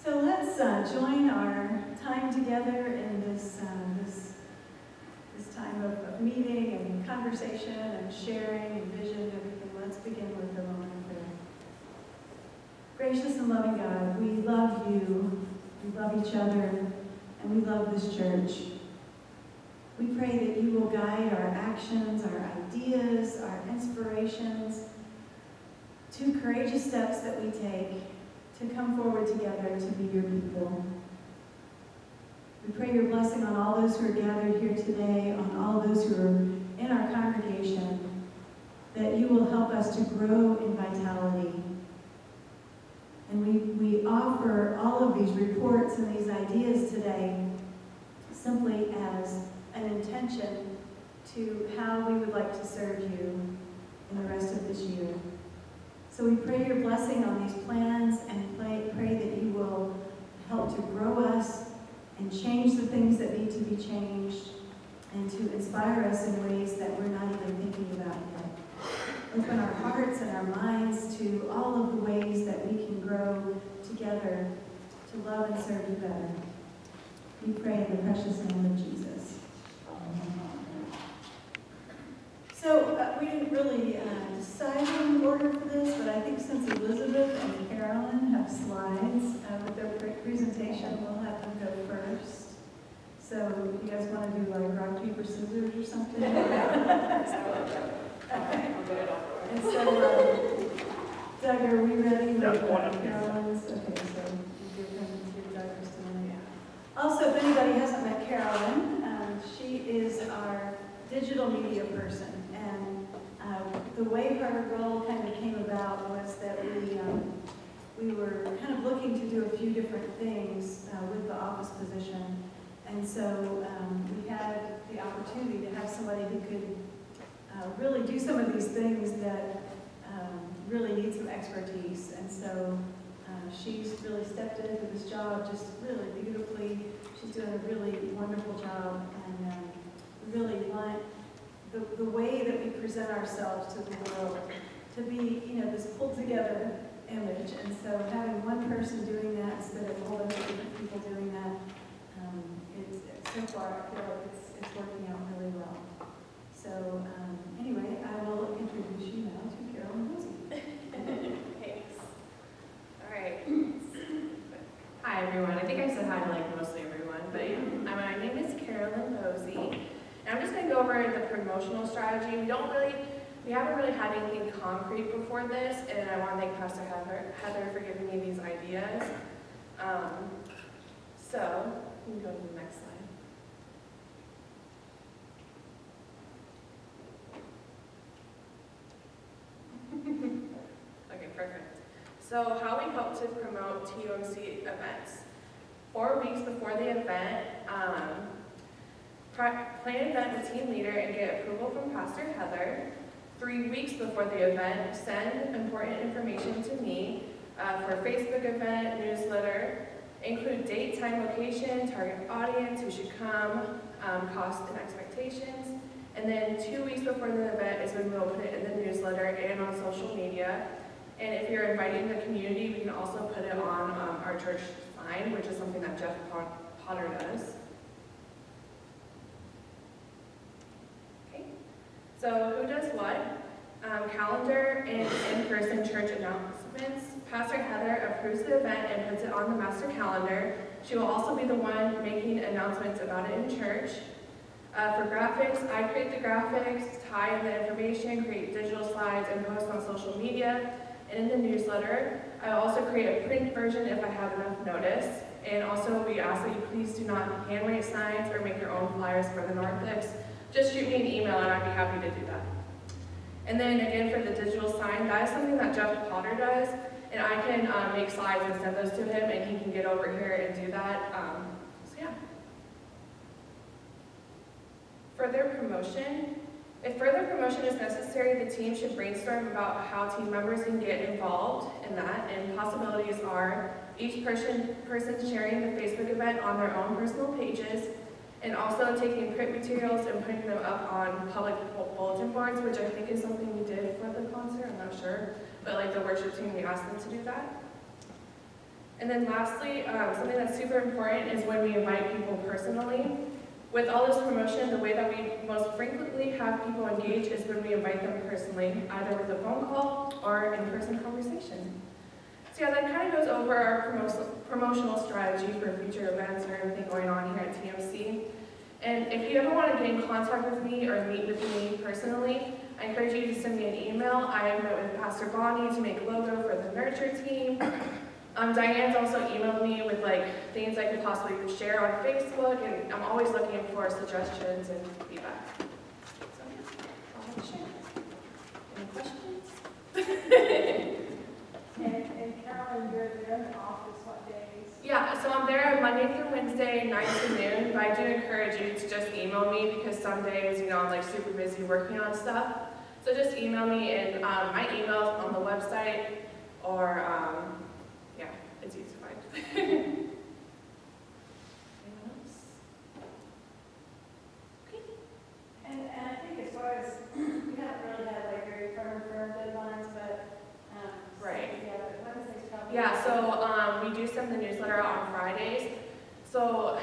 So let's join our time together in this time of meeting and conversation and sharing and vision and everything. Let's begin with a moment of prayer. Gracious and loving God, we love you, we love each other, and we love this church. We pray that you will guide our actions, our ideas, our inspirations to courageous steps that we take to come forward together to be your people. We pray your blessing on all those who are gathered here today, on all those who are in our congregation, that you will help us to grow in vitality. And we offer all of these reports and these ideas today simply as an intention to how we would like to serve you in the rest of this year. So we pray your blessing on these plans and pray that you will help to grow us and change the things that need to be changed and to inspire us in ways that we're not even thinking about yet. Open our hearts and our minds to all of the ways that we can grow together to love and serve you better. We pray in the precious name of Jesus. So we didn't really decide on the order for this, but I think since Elizabeth and Carolyn have slides with their presentation, we'll have them go first. So you guys want to do like rock, paper, scissors or something? Okay. And so, Doug, are we ready with Carolyn's? Okay, so you give Doug just a minute. Also, if anybody hasn't met Carolyn, she is our digital media person. And the way her role kind of came about was that we were kind of looking to do a few different things with the office position. And so we had the opportunity to have somebody who could really do some of these things that really need some expertise. And so she's really stepped into this job just really beautifully. She's doing a really wonderful job, and we really want the way that we present ourselves to the world to be, this pulled together image. And so having one person doing that instead of a whole bunch of different people doing that, so far I feel like it's working out really well. So anyway, I will introduce you now to Carolyn Posey. Thanks. All right. Hi, everyone. I think I said hi to mostly everyone, but my name is Carolyn Posey, and I'm just going to go over the promotional strategy. We haven't really had anything concrete before this, and I want to thank Pastor Heather for giving me these ideas. So we can go to the next slide. Okay, perfect. So how we hope to promote TOMC events. 4 weeks before the event, plan an event with team leader and get approval from Pastor Heather. 3 weeks before the event, send important information to me for Facebook event, newsletter. Include date, time, location, target audience, who should come, cost and expectations. And then 2 weeks before the event is when we'll put it in the newsletter and on social media. And if you're inviting the community, we can also put it on our church sign, which is something that Jeff Potter does. Okay. So who does what? Calendar and in-person church announcements. Pastor Heather approves the event and puts it on the master calendar. She will also be the one making announcements about it in church. For graphics, I create the graphics, tie in the information, create digital slides, and post on social media. And in the newsletter, I also create a print version if I have enough notice. And also, we ask that you please do not handwrite signs or make your own flyers for the Northics. Just shoot me an email and I'd be happy to do that. And then again, for the digital sign, that is something that Jeff Potter does. And I can make slides and send those to him, and he can get over here and do that. So yeah. Further promotion. If further promotion is necessary, the team should brainstorm about how team members can get involved in that, and possibilities are each person sharing the Facebook event on their own personal pages, and also taking print materials and putting them up on public bulletin boards, which I think is something we did for the concert, I'm not sure, but the worship team, we asked them to do that. And then lastly, something that's super important is when we invite people personally. With all this promotion, the way that we most frequently have people engage is when we invite them personally, either with a phone call or in-person conversation. So yeah, that kind of goes over our promotional strategy for future events or anything going on here at TMC. And if you ever want to get in contact with me or meet with me personally, I encourage you to send me an email. I met with Pastor Bonnie to make a logo for the Nurture team. Diane's also emailed me with like things I could possibly share on Facebook, and I'm always looking for suggestions and feedback. So yeah, I'll have to share. Any questions? And Carolyn, you're there in the office what days? Yeah, so I'm there Monday through Wednesday, 9 to noon, but I do encourage you to just email me because some days, I'm like super busy working on stuff. So just email me, and my email's on the website, or yeah, it's easy to find. Anyone else? Okay. And I think as far as, we haven't really had like very firm deadlines, but, Right. yeah, but Wednesday's probably. Yeah, so we do send the newsletter out on Fridays. So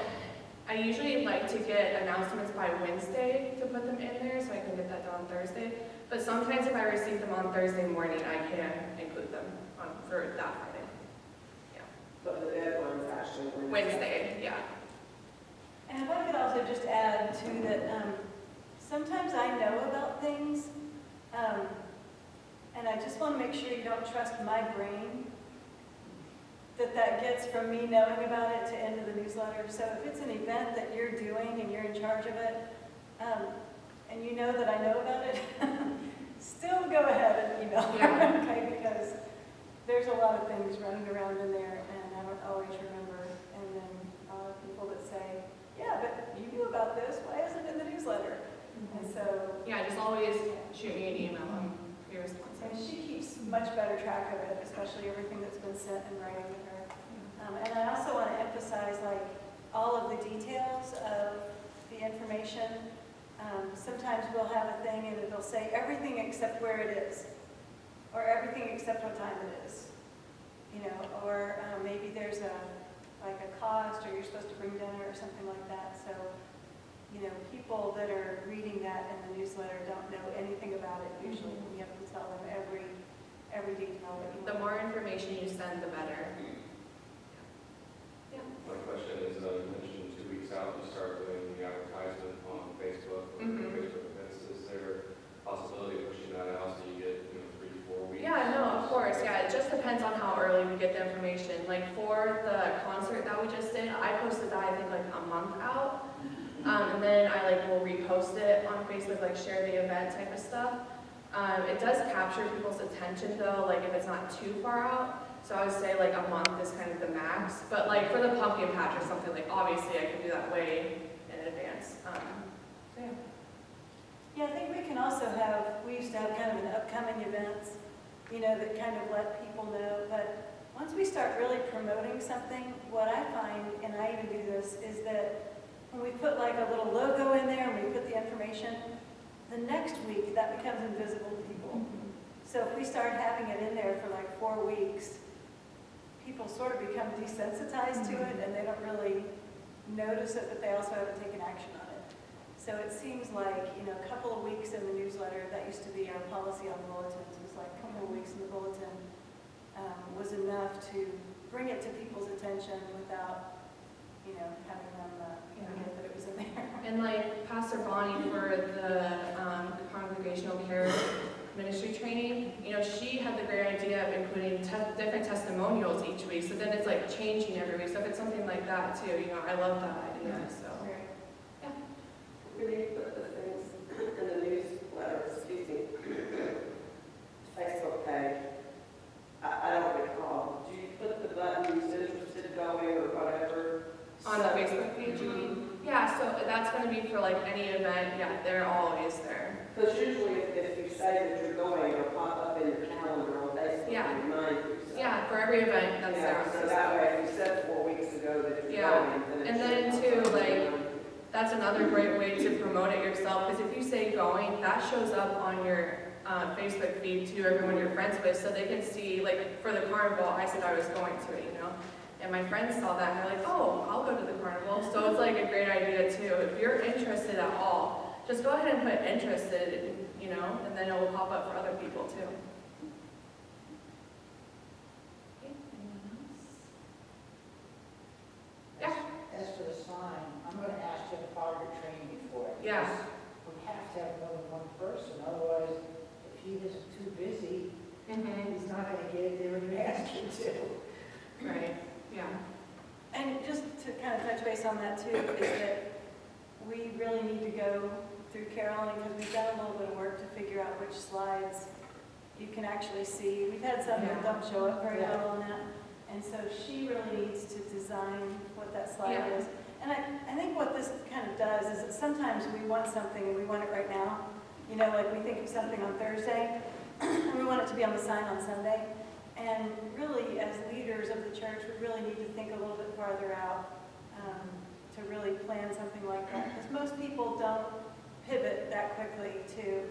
I usually like to get announcements by Wednesday to put them in there so I can get that done on Thursday. But sometimes if I receive them on Thursday morning, I can include them for that Friday. But the deadline's actually Wednesday, yeah. And if I could also just add too that sometimes I know about things, and I just want to make sure you don't trust my brain, that gets from me knowing about it to into the newsletter. So if it's an event that you're doing and you're in charge of it, and you know that I know about it, still go ahead and email me, Yeah. okay? Because there's a lot of things running around in there, and I don't always remember. And then people that say, yeah, but you knew about this, why isn't it in the newsletter? And so, Yeah, just always shoot me an email and be responsive. and she keeps much better track of it, especially everything that's been sent in writing to her. And I also want to emphasize, like, all of the details of the information. Sometimes we'll have a thing and it'll say everything except where it is, or everything except what time it is, or maybe there's a cost, or you're supposed to bring dinner or something like that. So, people that are reading that in the newsletter don't know anything about it usually. You have to tell them every detail that you want. The more information you send, the better. Yeah. My question is, you mentioned 2 weeks out, you start doing the advertisement on Facebook, or Mhm. Facebook events. Is there a possibility of pushing that out so you get, 3 to 4 weeks? Yeah, no, of course. Yeah, it just depends on how early we get the information. Like for the concert that we just did, I posted that I think like a month out. And then I will repost it on Facebook, share the event type of stuff. It does capture people's attention though, if it's not too far out. So I would say a month is kind of the max. But for the pumpkin patch or something, obviously I could do that way in advance. So yeah. Yeah, I think we can also we used to have kind of an upcoming events, that kind of let people know. But once we start really promoting something, what I find, and I even do this, is that when we put a little logo in there and we put the information, the next week that becomes invisible to people. So if we start having it in there for 4 weeks, people sort of become desensitized to it and they don't really notice it, but they also haven't taken action on it. So it seems like, a couple of weeks in the newsletter, that used to be our policy on bulletins, was a couple of weeks in the bulletin was enough to bring it to people's attention without, having them forget that it was in there. And Pastor Bonnie for the congregational care ministry training, she had the great idea of including different testimonials each week. So then it's changing every week. So if it's something like that too, I love that idea. So yeah. When you put the things in the newsletter, Facebook page, I don't recall, do you put the button, interested, going, or whatever? On the Facebook page, you mean? Yeah, so that's going to be for any event. Yeah, they're always there. Because usually if you say that you're going, it'll pop up in your calendar on Facebook Yeah. and remind you. So. Yeah, for every event that's there on So that Facebook. way, if you said 4 weeks ago that you're Yeah. going, then it And then should too, pop up. That's another great way to promote it yourself, because if you say going, that shows up on your Facebook feed to everyone you're friends with, so they can see, for the carnival, I said I was going to it, And my friends saw that and they're like, oh, I'll go to the carnival. So it's like a great idea too. If you're interested at all, just go ahead and put interested, you know, and then it will pop up for other people too. Okay, anyone else? Yeah. As for the sign, I'm gonna ask Jeff Potter to train me for it. Yeah. because We have to have more than one person, otherwise, if he isn't too busy, he's not gonna get it there when you ask him to. Right, yeah. And just to kind of touch base on that too, is that we really need to go through caroling because we've done a little bit of work to figure out which slides you can actually see. We've had some that Yeah. don't show up very Yeah. well on that. And so she really needs to design what that slide Yeah. is. And I think what this kind of does is that sometimes we want something and we want it right now. You know, like we think of something on Thursday and we want it to be on the sign on Sunday. And really, as leaders of the church, we really need to think a little bit farther out to really plan something like that. Because most people don't pivot that quickly to,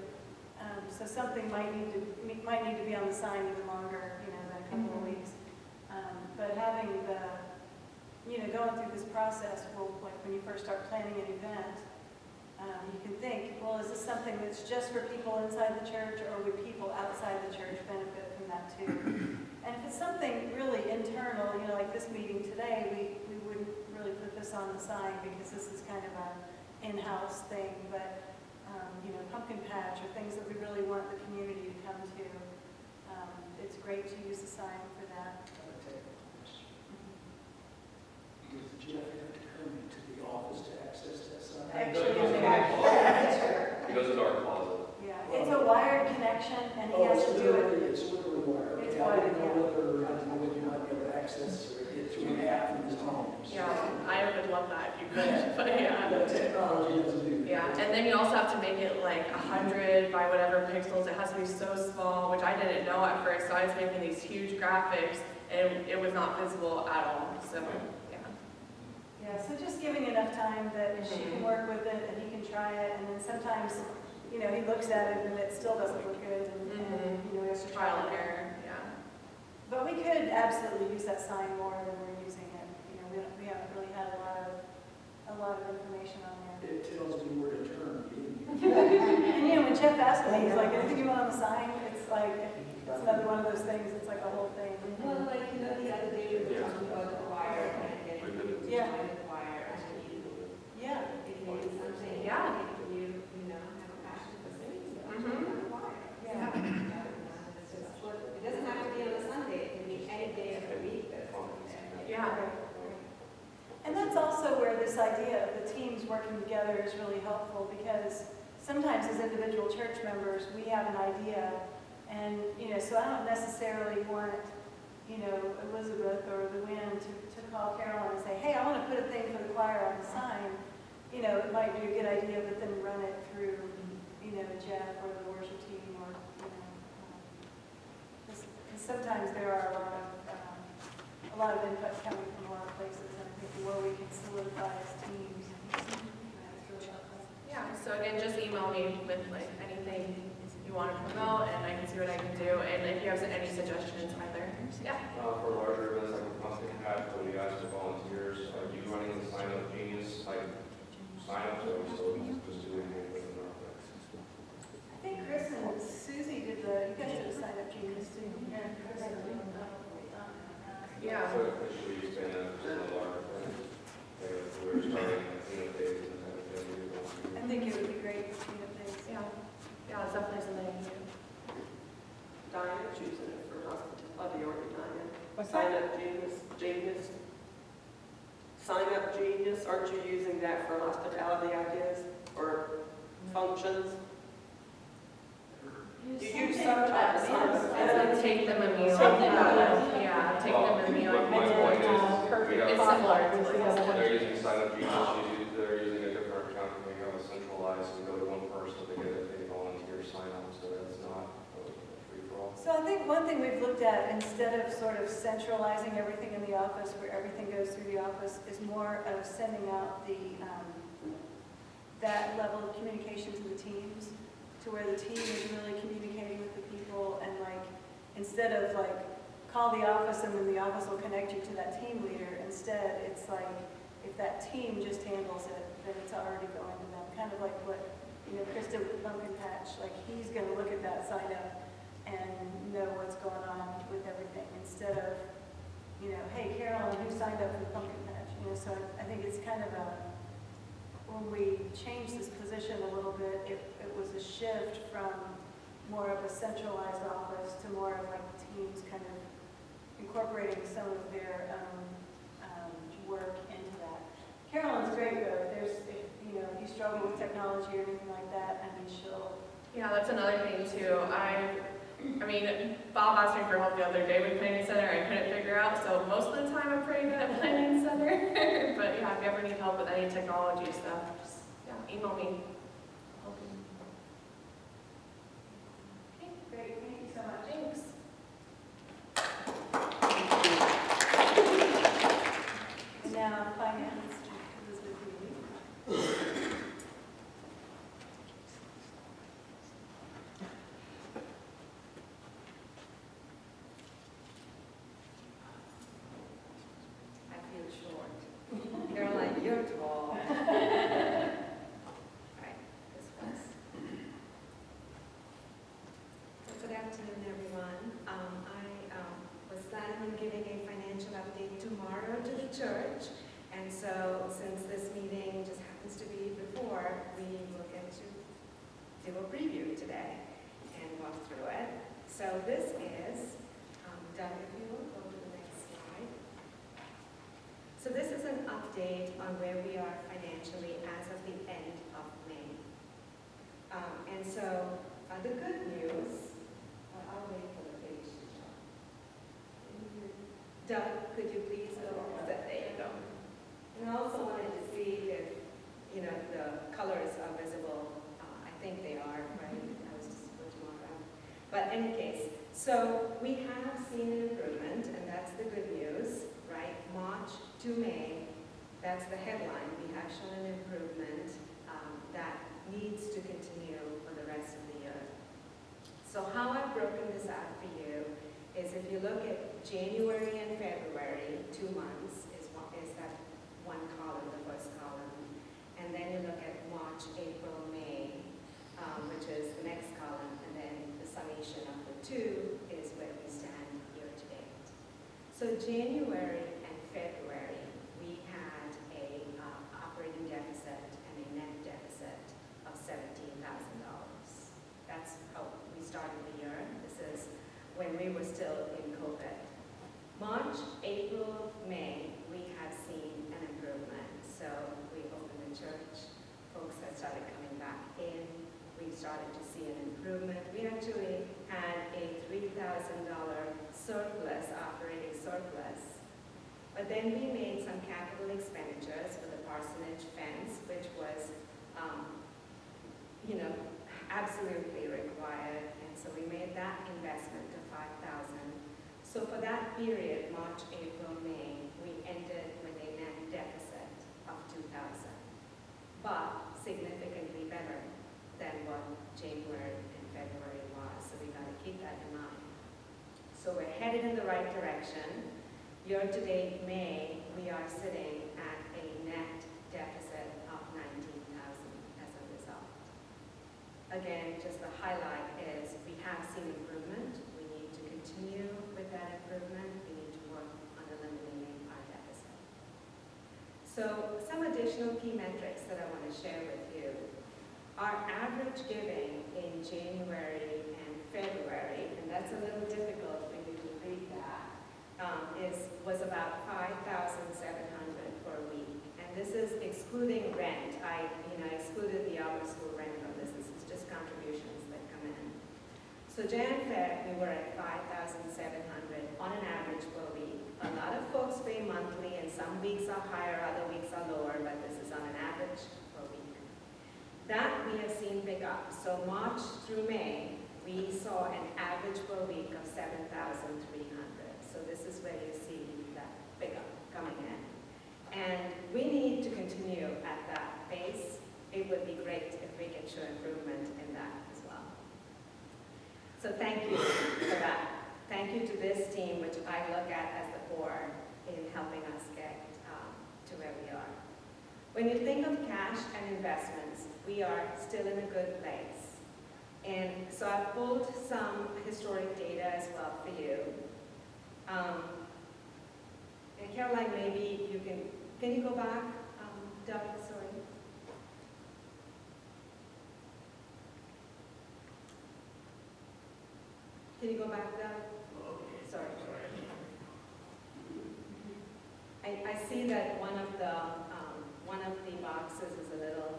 so something might need to be on the sign even longer, you know, than a couple of weeks. But having the, you know, going through this process, well, like when you first start planning an event, you can think, well, is this something that's just for people inside the church, or would people outside the church benefit from that too? And if it's something really internal, you know, like this meeting today, we wouldn't really put this on the sign because this is kind of an in-house thing, but, you know, pumpkin patch or things that we really want the community to come to, it's great to use the sign for that. Does Jeff have to come into the office to access that sign? Actually, He goes into our closet. yeah, it's a wired connection and he has to do it. It's literally wired. It's Okay, I wired, didn't know whether you might be able to access or get through an app from his home. Yeah, I would love that if you could, but yeah. That technology doesn't do that. Yeah, and then you also have to make it like 100 by whatever pixels. It has to be so small, which I didn't know at first. So I was making these huge graphics, and it was not visible at all. So, yeah. Yeah, so just giving enough time that she can work with it and he can try it, and then sometimes, you know, he looks at it and it still doesn't look good, and you know, he has to try Trial and it. error, yeah. But we could absolutely use that sign more than we're using it. You know, we haven't really had a lot of information on there. It tells me where to turn. And you know, when Jeff asked me, he's like, anything you want on the sign? It's like, it's another one of those things, it's like a whole thing. Well, like, you know, the other day we were talking about the choir and getting people to Yeah. join the choir. And Yeah. if you need something, Yeah. you know, have a passion for singing, so Mhm. join the choir. Yeah. It's just what, it doesn't have to be on a Sunday, it can be any day of the week that's there. Yeah. And that's also where this idea of the teams working together is really helpful, because sometimes as individual church members, we have an idea, and, you know, so I don't necessarily want, you know, Elizabeth or Luann to call Carolyn and say, hey, I want to put a thing for the choir on the sign. You know, it might be a good idea, but then run it through, you know, Jeff or the worship team, or, you know, because sometimes there are a lot of input coming from a lot of places, and I think the more we can solidify as teams, that's really helpful. Yeah, so again, just email me with like anything you want to promote, and I can see what I can do, and if you have any suggestions either. Yeah. For larger events like the pumpkin patch, when you ask for volunteers, are you running the sign up genius, like sign ups, or are you still just doing it with an architect? I think Chris and Susie you guys did a sign up genius too. Yeah. So officially you spend a percent of our, we're starting at cleanup days and that kind of thing. I think it would be great for cleanup days. Yeah. Yeah, it's definitely something I can do. Diana's using it for hospitality, aren't you, Diane? What's Sign that? up genius. Sign up genius, aren't you using that for hospitality ideas or functions? You use some type of sign up. It's like take them a meal. Something like that. Yeah, take Well, them a meal. but my point is, we have- It's similar to like They're using sign up genius, they're using a different account, and we have a centralized, we go to one person to get a volunteer sign up, so that's not a free for all. So I think one thing we've looked at, instead of sort of centralizing everything in the office where everything goes through the office, is more of sending out that level of communication to the teams, to where the team is really communicating with the people, and like, instead of like call the office and then the office will connect you to that team leader. Instead, it's like, if that team just handles it, then it's already going to them. Kind of like what, Chris did with Pumpkin Patch, like he's gonna look at that sign up and know what's going on with everything, instead of, hey, Carolyn, who signed up for Pumpkin Patch? So I think it's kind of when we changed this position a little bit, it was a shift from more of a centralized office to more of like teams kind of incorporating some of their work into that. Carolyn's great though. If you struggle with technology or anything like that, she'll. Yeah, that's another thing too. I mean, Bob asked me for help the other day with Planning Center. I couldn't figure out, so most of the time I'm pretty good at Planning Center. But yeah, if you ever need help with any technology stuff, just email me. Okay, great. Thank you so much. Thanks. And now finance, Elizabeth Lee. I feel short. Caroline, you're tall. Right, this was. Good afternoon, everyone. I was planning on giving a financial update tomorrow to the church. And so, since this meeting just happens to be before, we will get to do a preview today and walk through it. So this is, Doug, if you will go to the next slide. So this is an update on where we are financially as of the end of May. And so the good news, I'll wait for the page to show. Doug, could you please go over that? There you go. And I also wanted to see if, the colors are visible. I think they are, right? I was just looking around. But in any case, so we have seen an improvement, and that's the good news, right? March to May, that's the headline. We have shown an improvement that needs to continue for the rest of the year. So how I've broken this out for you is if you look at January and February, 2 months is that one column, the first column. And then you look at March, April, May, which is the next column, and then the summation of the two is where we stand year to date. So January and February, we had a operating deficit and a net deficit of $17,000. That's how we started the year. This is when we were still in COVID. March, April, May, we have seen an improvement. So we opened the church, folks have started coming back in, we've started to see an improvement. We actually had a $3,000 surplus, operating surplus. But then we made some capital expenditures for the parsonage fence, which was, absolutely required. And so we made that investment of $5,000. So for that period, March, April, May, we ended with a net deficit of $2,000, but significantly better than what January and February was. So we got to keep that in mind. So we're headed in the right direction. Year to date, May, we are sitting at a net deficit of $19,000 as a result. Again, just the highlight is we have seen improvement. We need to continue with that improvement. We need to work on eliminating our deficit. So some additional key metrics that I want to share with you. Our average giving in January and February, and that's a little difficult for you to read that, was about $5,700 per week. And this is excluding rent. I excluded the Auburn School rent from this. This is just contributions that come in. So Jan-Feb, we were at $5,700 on an average per week. A lot of folks pay monthly, and some weeks are higher, other weeks are lower, but this is on an average per week. That we have seen pick up. So March through May, we saw an average per week of $7,300. So this is where you see that pickup coming in. And we need to continue at that pace. It would be great if we can show improvement in that as well. So thank you for that. Thank you to this team, which I look at as the core in helping us get to where we are. When you think of cash and investments, we are still in a good place. And so I pulled some historic data as well for you. And Caroline, maybe you can you go back, Doug, sorry. Can you go back, Doug? Sorry. I see that one of the boxes is a little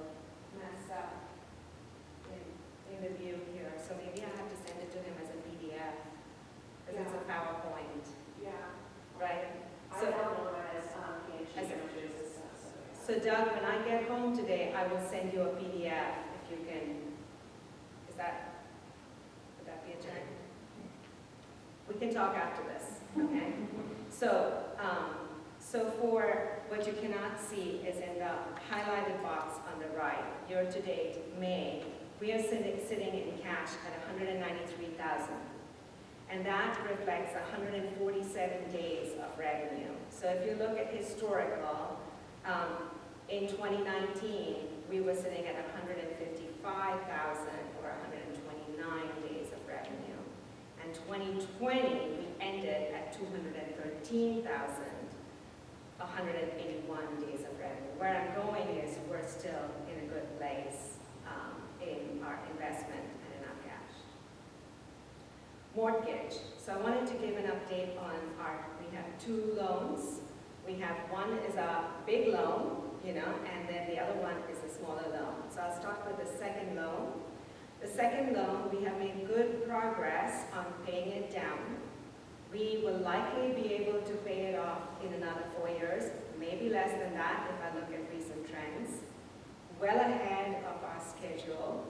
messed up in the view here, so maybe I have to send it to him as a PDF, because it's a PowerPoint, Yeah, right? I So, normalize As a- images and stuff, so. so Doug, when I get home today, I will send you a PDF if you can, would that be a check? We can talk after this, okay? So, so for what you cannot see is in the highlighted box on the right, year-to-date, May, we are sitting in cash at $193,000. And that reflects 147 days of revenue. So if you look at historical, in 2019, we were sitting at 155,000 or 129 days of revenue. And 2020, we ended at 213,000, 181 days of revenue. Where I'm going is we're still in a good place in our investment and in our cash. Mortgage. So I wanted to give an update on we have two loans. We have one is a big loan, and then the other one is a smaller loan. So I'll start with the second loan. The second loan, we have made good progress on paying it down. We will likely be able to pay it off in another 4 years, maybe less than that if I look at recent trends. Well ahead of our schedule.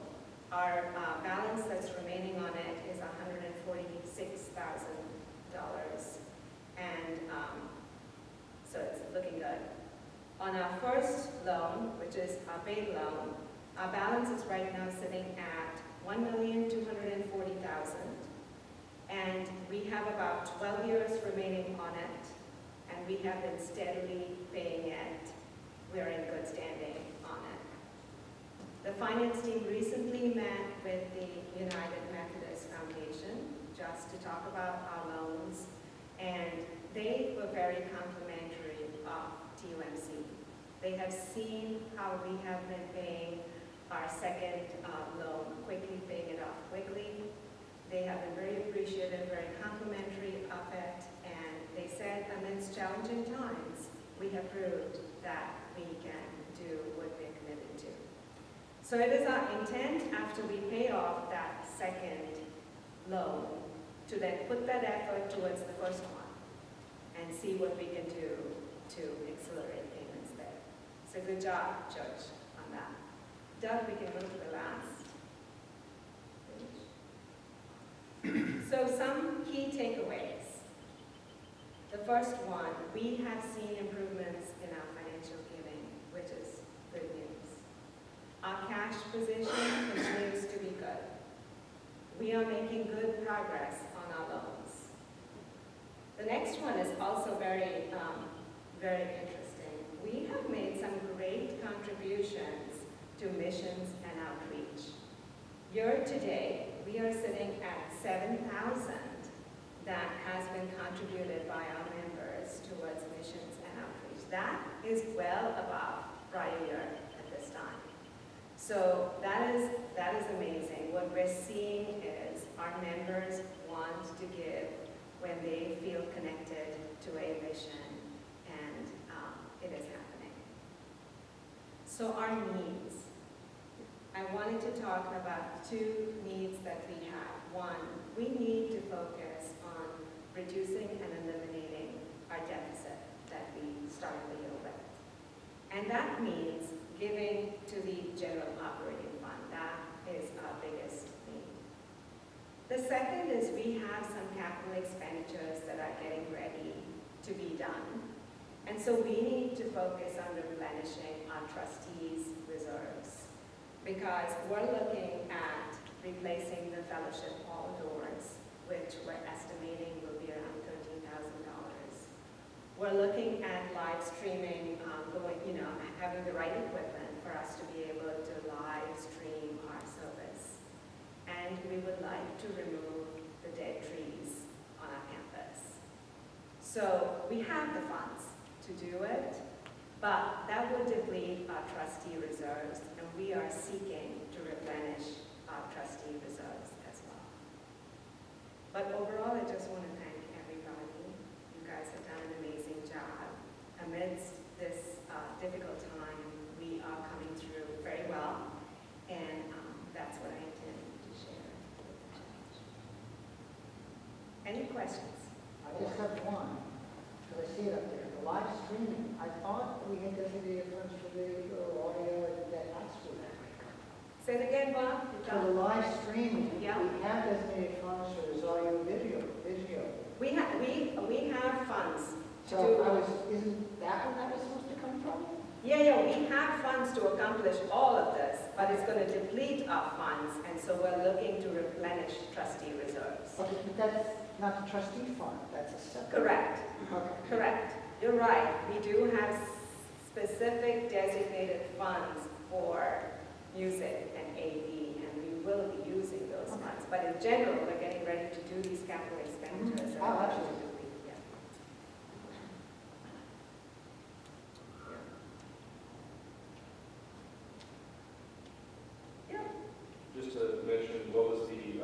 Our balance that's remaining on it is $146,000. And so it's looking good. On our first loan, which is our big loan, our balance is right now sitting at $1,240,000. And we have about 12 years remaining on it, and we have been steadily paying it. We're in good standing on it. The finance team recently met with the United Methodist Foundation just to talk about our loans, and they were very complimentary of TUMC. They have seen how we have been paying our second loan quickly, paying it off quickly. They have been very appreciative, very complimentary of it, and they said amidst challenging times, we have proved that we can do what we're committed to. So it is our intent, after we pay off that second loan, to then put that effort towards the first one and see what we can do to accelerate payments there. So good job, Judge, on that. Doug, we can move to the last. So some key takeaways. The first one, we have seen improvements in our financial giving, which is good news. Our cash position continues to be good. We are making good progress on our loans. The next one is also very, very interesting. We have made some great contributions to missions and outreach. Year to date, we are sitting at 7,000 that has been contributed by our members towards missions and outreach. That is well above prior year at this time. So that is amazing. What we're seeing is our members want to give when they feel connected to a mission, and it is happening. So our needs. I wanted to talk about two needs that we have. One, we need to focus on reducing and eliminating our deficit that we started the year with. And that means giving to the general operating fund. That is our biggest need. The second is we have some capital expenditures that are getting ready to be done. And so we need to focus on replenishing our trustees' reserves, because we're looking at replacing the fellowship hall doors, which we're estimating will be around $13,000. We're looking at live streaming, having the right equipment for us to be able to live stream our service. And we would like to remove the dead trees on our campus. So we have the funds to do it, but that will deplete our trustee reserves, and we are seeking to replenish our trustee reserves as well. But overall, I just want to thank everybody. You guys have done an amazing job. Amidst this difficult time, we are coming through very well, and that's what I intend to share with the church. Any questions? I just have one, because I see it up there, the live streaming. I thought we had designated funds for the audio and that not school. Say it again, Bob. For the live streaming, Yeah. we have designated funds for this audio video. We have funds to So do. isn't that where that was supposed to come from? Yeah, we have funds to accomplish all of this, but it's going to deplete our funds, and so we're looking to replenish trustee reserves. Okay, but that's not the trustee fund, that's a separate. Correct, Okay. correct. You're right. We do have specific designated funds for music and AV, and we will be using those funds. But in general, we're getting ready to do these capital expenditures. Oh, absolutely. Yeah. Yeah. Just to mention, what was the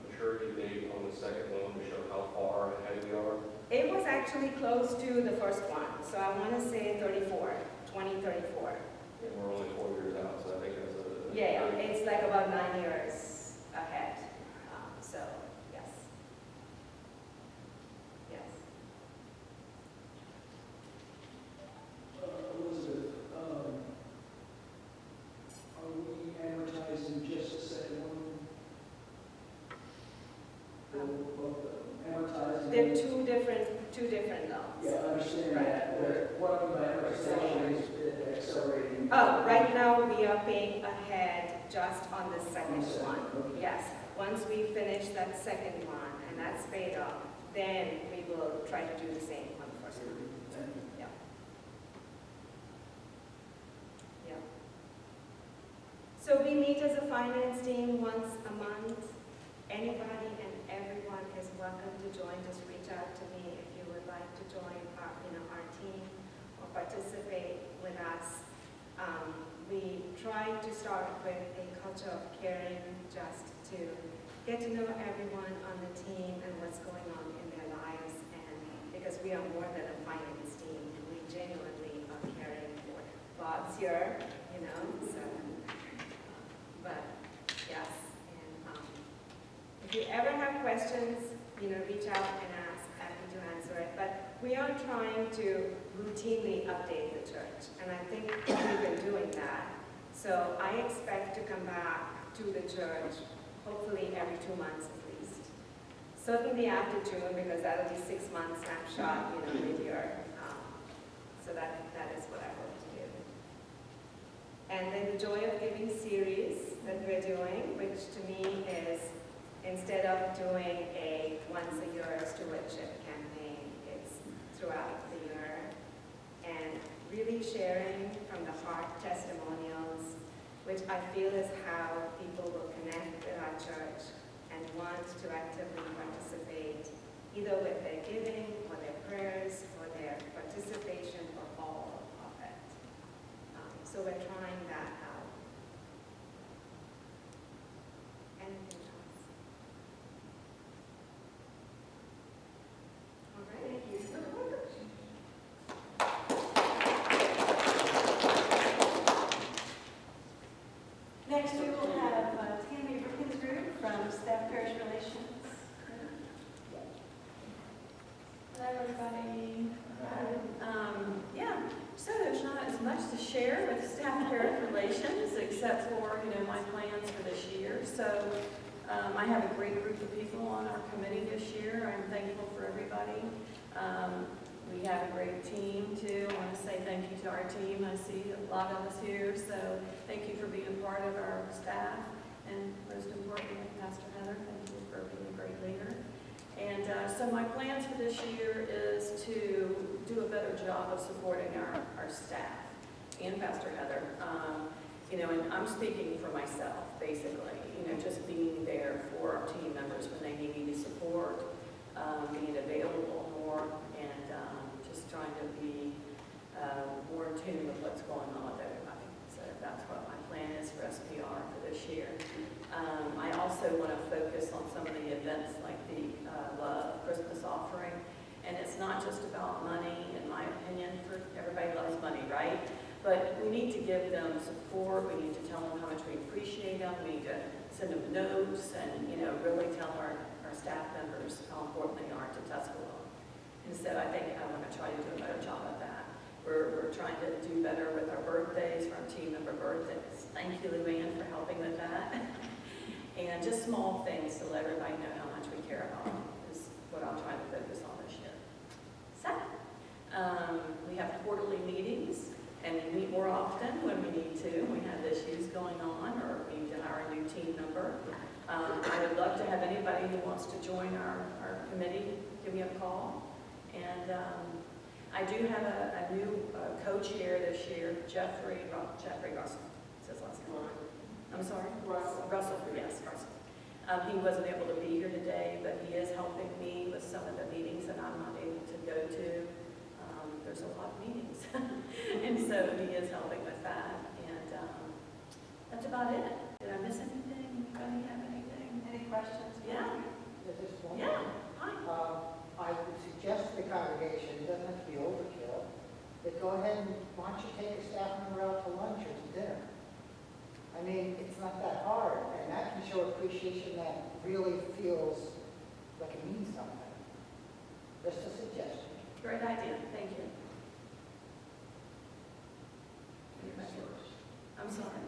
maturity date on the second loan to show how far ahead we are? It was actually close to the first one, so I want to say 2034. And we're only 4 years out, so I think that's a... Yeah, it's like about 9 years ahead, so, yes. Yes. Elizabeth, are we amortizing just the second one? Both of them, amortizing? They're two different loans. Yeah, I understand that, but what I mean by amortization is accelerating. Oh, right now we are paying ahead just on the second one. Okay. Yes, once we finish that second one and that's paid off, then we will try to do the same on the first one. Thank you. Yeah. Yeah. So we meet as a finance team once a month. Anybody and everyone is welcome to join. Just reach out to me if you would like to join our team or participate with us. We try to start with a culture of caring, just to get to know everyone on the team and what's going on in their lives. And because we are more than a finance team, we genuinely are caring for Bob's here, so, but yes. And if you ever have questions, reach out and ask, happy to answer it. But we are trying to routinely update the church, and I think we've been doing that. So I expect to come back to the church hopefully every 2 months at least. Certainly after June, because that'll be 6 months snapshot, mid-year. So that is what I hope to do. And then the Joy of Giving series that we're doing, which to me is, instead of doing a once-a-year stewardship campaign, it's throughout the year. And really sharing from the heart testimonials, which I feel is how people will connect with our church and want to actively participate, either with their giving or their prayers or their participation or all of it. So we're trying that out. Anything else? All right. Thank you. Next, we will have Tammy Rickensrud from Staff Parish Relations. Hello, everybody. So there's not as much to share with Staff Parish Relations, except for, my plans for this year. So I have a great group of people on our committee this year. I'm thankful for everybody. We have a great team, too. I want to say thank you to our team. I see a lot of us here, so thank you for being a part of our staff. And most importantly, Pastor Heather, thank you for being a great leader. And so my plans for this year is to do a better job of supporting our staff and Pastor Heather. You know, and I'm speaking for myself, basically, you know, just being there for our team members when they need me to support, being available more, and just trying to be more in tune with what's going on with everybody. So that's what my plan is for SPR for this year. I also want to focus on some of the events like the Love Christmas offering. And it's not just about money, in my opinion, for everybody loves money, right? But we need to give them support, we need to tell them how much we appreciate them, we need to send them notes and, you know, really tell our staff members how important they are to Tuscaloosa. And so I think I want to try to do a better job at that. We're trying to do better with our birthdays, for our team member birthdays. Thank you, Luann, for helping with that. And just small things to let everybody know how much we care about them is what I'm trying to focus on this year. So, we have quarterly meetings, and we meet more often when we need to. We have issues going on, or we need to hire a new team member. I would love to have anybody who wants to join our committee, give me a call. And I do have a new co-chair this year, Jeffrey Russell. That's his last name. I'm sorry? Russell, yes, Russell. He wasn't able to be here today, but he is helping me with some of the meetings that I'm not able to go to. There's a lot of meetings. And so he is helping with that. And that's about it. Did I miss anything? Anybody have anything? Any questions? Yeah? There's just one. Yeah. Hi. I would suggest to the congregation, it doesn't have to be overkill, but go ahead and, why don't you take a staff member out to lunch or to dinner? I mean, it's not that hard, and that can show appreciation that really feels like it means something. Just a suggestion. Great idea. Thank you. Any questions? I'm sorry.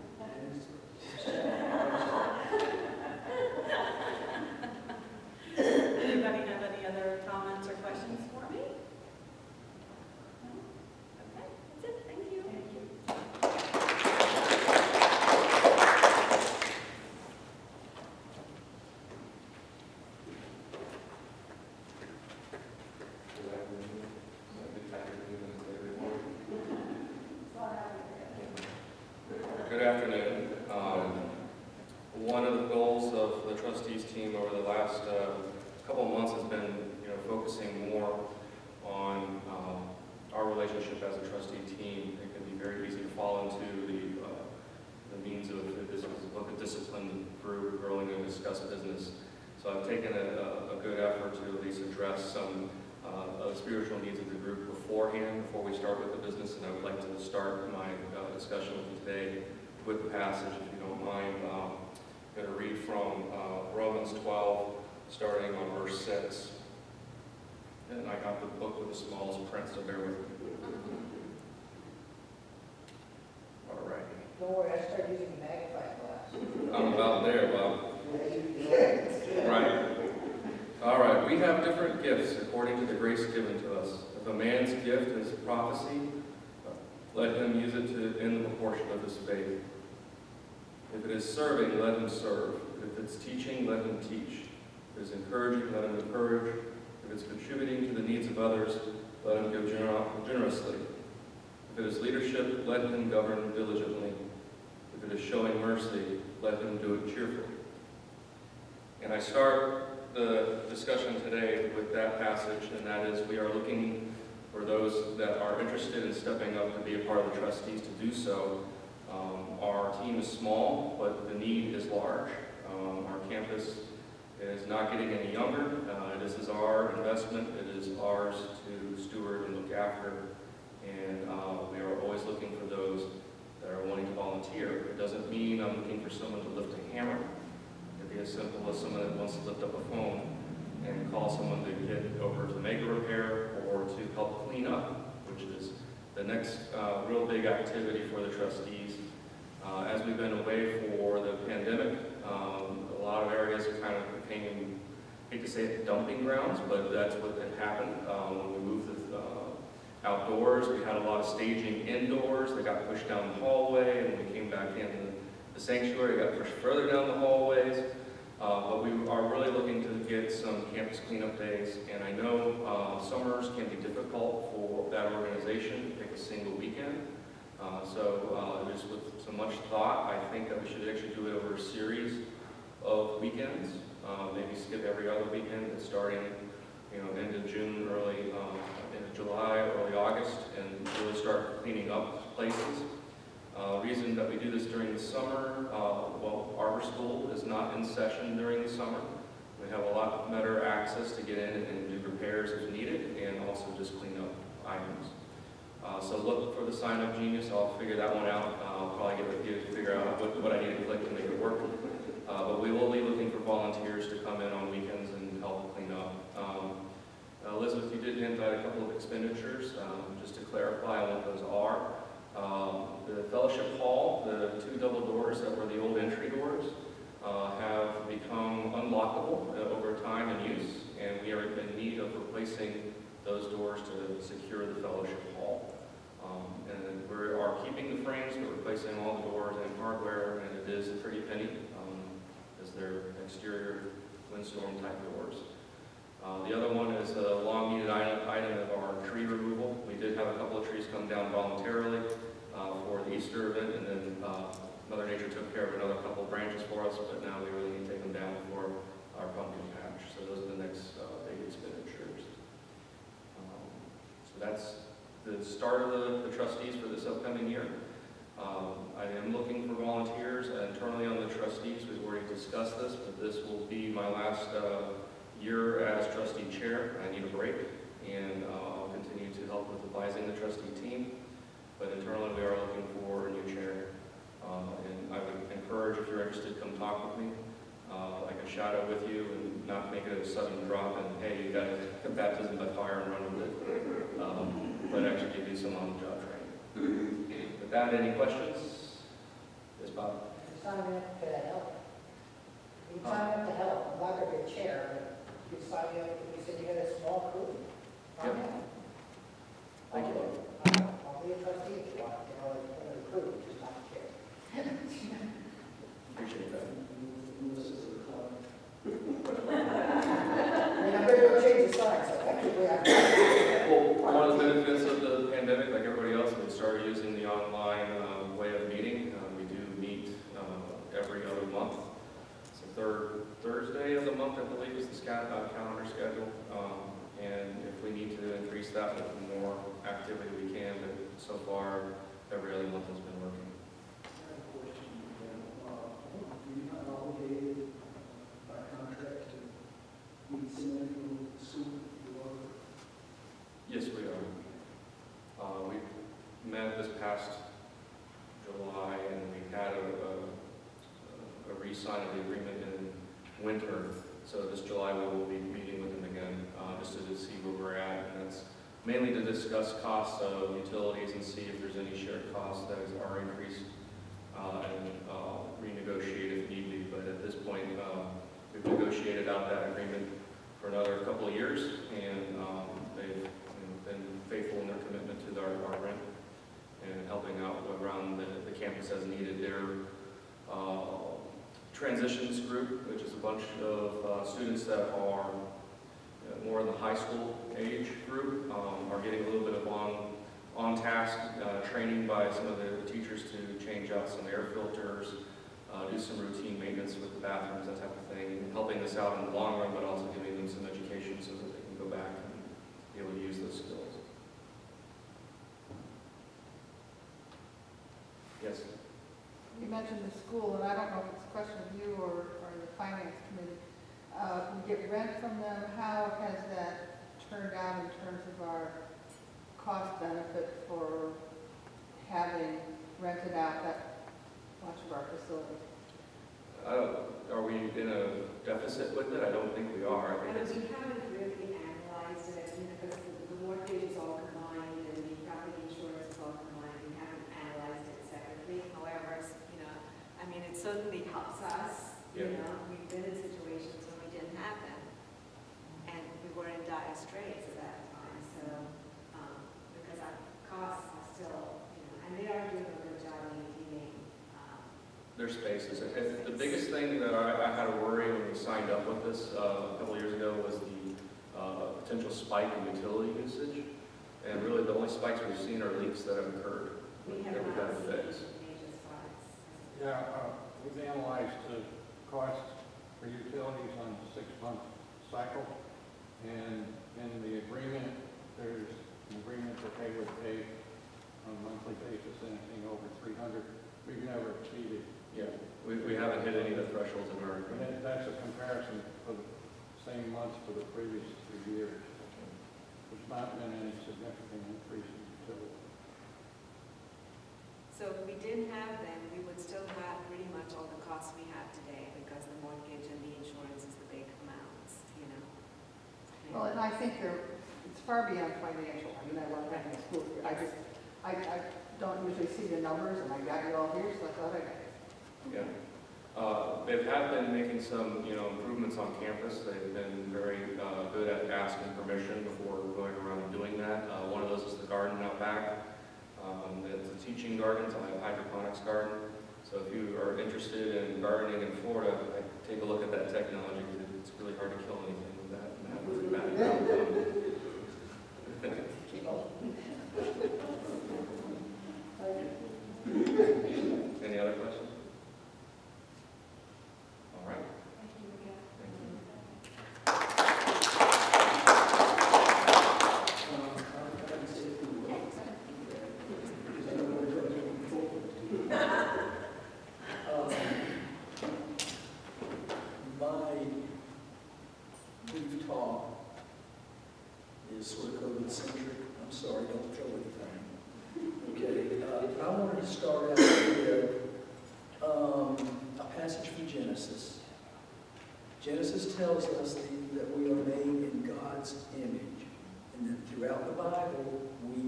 Anybody have any other comments or questions for me? No? Okay, that's it. Thank you. Thank you. Good afternoon. One of the goals of the trustees team over the last couple of months has been, focusing more on our relationship as a trustee team. It can be very easy to fall into the means of this is a book of discipline group, growing and discuss business. So I've taken a good effort to at least address some of the spiritual needs of the group beforehand, before we start with the business, and I would like to start my discussion with you today with the passage, if you don't mind. I'm going to read from Romans 12, starting on verse 6. And I got the book with the smallest print, so bear with me. All right. Don't worry, I started using a magnifying glass. I'm about there, Bob. Right. All right. We have different gifts according to the grace given to us. If a man's gift is prophecy, let him use it in the proportion of his faith. If it is serving, let him serve. If it's teaching, let him teach. If it is encouraging, let him encourage. If it's contributing to the needs of others, let him give generously. If it is leadership, let him govern diligently. If it is showing mercy, let him do it cheerfully. And I start the discussion today with that passage, and that is we are looking for those that are interested in stepping up to be a part of the trustees to do so. Our team is small, but the need is large. Our campus is not getting any younger. This is our investment. It is ours to steward and look after. And we are always looking for those that are wanting to volunteer. It doesn't mean I'm looking for someone to lift a hammer. It could be as simple as someone that wants to lift up a phone and call someone to get over to make a repair or to help clean up, which is the next real big activity for the trustees. As we've been away for the pandemic, a lot of areas kind of became, I hate to say it, dumping grounds, but that's what had happened when we moved outdoors. We had a lot of staging indoors. They got pushed down the hallway, and when we came back in the sanctuary, got pushed further down the hallways. But we are really looking to get some campus cleanup days, and I know summers can be difficult for that organization to pick a single weekend. So just with so much thought, I think that we should actually do it over a series of weekends. Maybe skip every other weekend, and starting, end of June, early end of July, early August, and really start cleaning up places. Reason that we do this during the summer, well, Arbor School is not in session during the summer. We have a lot better access to get in and do repairs as needed, and also just clean up items. So look for the Sign Up Genius. I'll figure that one out. I'll probably get with you to figure out what I need to click to make it work. But we will be looking for volunteers to come in on weekends and help clean up. Elizabeth, you did hint at a couple of expenditures. Just to clarify on what those are. The fellowship hall, the 2 double doors that were the old entry doors, have become unlockable over time and use, and we are in need of replacing those doors to secure the fellowship hall. And we are keeping the frames, but replacing all the doors and hardware, and it is a pretty penny, as they're exterior windstorm type doors. The other one is a long needed item of our tree removal. We did have a couple of trees come down voluntarily for the Easter event, and then Mother Nature took care of another couple of branches for us, but now we really need to take them down for our pumpkin patch. So those are the next big expenditures. So that's the start of the trustees for this upcoming year. I am looking for volunteers internally on the trustees. We've already discussed this, but this will be my last year as trustee chair. I need a break, and I'll continue to help with advising the trustee team. But internally, we are looking for a new chair. And I would encourage, if you're interested, come talk with me. I can shadow with you and not make it a sudden drop and, hey, you got a baptism by fire and run with it. But actually give you some on-the-job training. With that, any questions? Yes, Bob? You sign up to help. You sign up to help. I'm not going to be a chair, but you sign up, you said you had a small crew. Yep. Thank you. I'll be a trustee if you want, a crew, just not a chair. Appreciate that. This is the club. I mean, I'm going to go change the sign, so technically I'm. Well, one of the benefits of the pandemic, like everybody else, we started using the online way of meeting. We do meet every other month. It's the third Thursday of the month, I believe, is the calendar schedule. And if we need to increase that with more activity, we can. But so far, every other month has been working. You're not obligated by contract to meet someone who soon you are. Yes, we are. We met this past July, and we had a re-sign of the agreement in winter. So this July we will be meeting with them again, just to see where we're at. And that's mainly to discuss costs of utilities and see if there's any shared costs that are increased and renegotiate if need be. But at this point, we've negotiated out that agreement for another couple of years, and they've been faithful in their commitment to our rent and helping out around the campus as needed. Their transitions group, which is a bunch of students that are more in the high school age group, are getting a little bit of on-task training by some of the teachers to change out some air filters, do some routine maintenance with the bathrooms, that type of thing, and helping us out in the long run, but also giving them some education so that they can go back and be able to use those skills. Yes? You mentioned the school, and I don't know if it's a question of you or the finance committee. We get rent from them. How has that turned out in terms of our cost benefit for having rented out that much of our facility? Are we in a deficit with it? I don't think we are. I think it's, We haven't really analyzed it, because the mortgage is all combined and the property insurance is all combined. We haven't analyzed it separately. However, I mean, it certainly helps us. Yeah. We've been in situations when we didn't have them, and we were in dire straits at that time. So, because our costs are still, and they are doing a good job maintaining. their spaces. And the biggest thing that I had a worry when we signed up with this a couple of years ago was the potential spike in utility usage. And really, the only spikes we've seen are leaks that have occurred. We that have we've had not to seen fix. major spikes. Yeah, we've analyzed the costs for utilities on a 6-month cycle, and in the agreement, there's an agreement that they would pay on a monthly basis anything over 300. We've never exceeded. Yeah, we haven't hit any of the thresholds in our And agreement. that's a comparison for the same months for the previous 3 years. There's not been any significant increase in utility. So if we didn't have them, we would still have pretty much all the costs we have today because the mortgage and the insurance is the big amounts, you know. Well, and I think it's far beyond financial. I mean, I love having a school here. I don't usually see the numbers, and I got you all here, so I thought I'd. Yeah. They have been making some, improvements on campus. They've been very good at asking permission before going around and doing that. One of those is the garden out back. It's a teaching garden, it's a hydroponics garden. So if you are interested in gardening in Florida, take a look at that technology, because it's really hard to kill anything with that and have really bad outcome. Any other questions? All right. Thank you. My brief talk is sort of COVID-centric. I'm sorry, don't throw anything. Okay, I wanted to start out with a passage from Genesis. Genesis tells us that we are made in God's image. And then throughout the Bible, we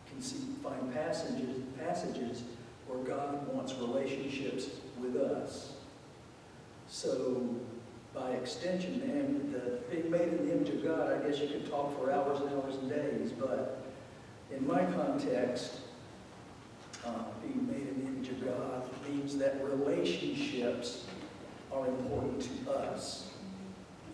can find passages where God wants relationships with us. So, by extension, and being made in the image of God, I guess you could talk for hours and hours and days, but in my context, being made in the image of God means that relationships are important to us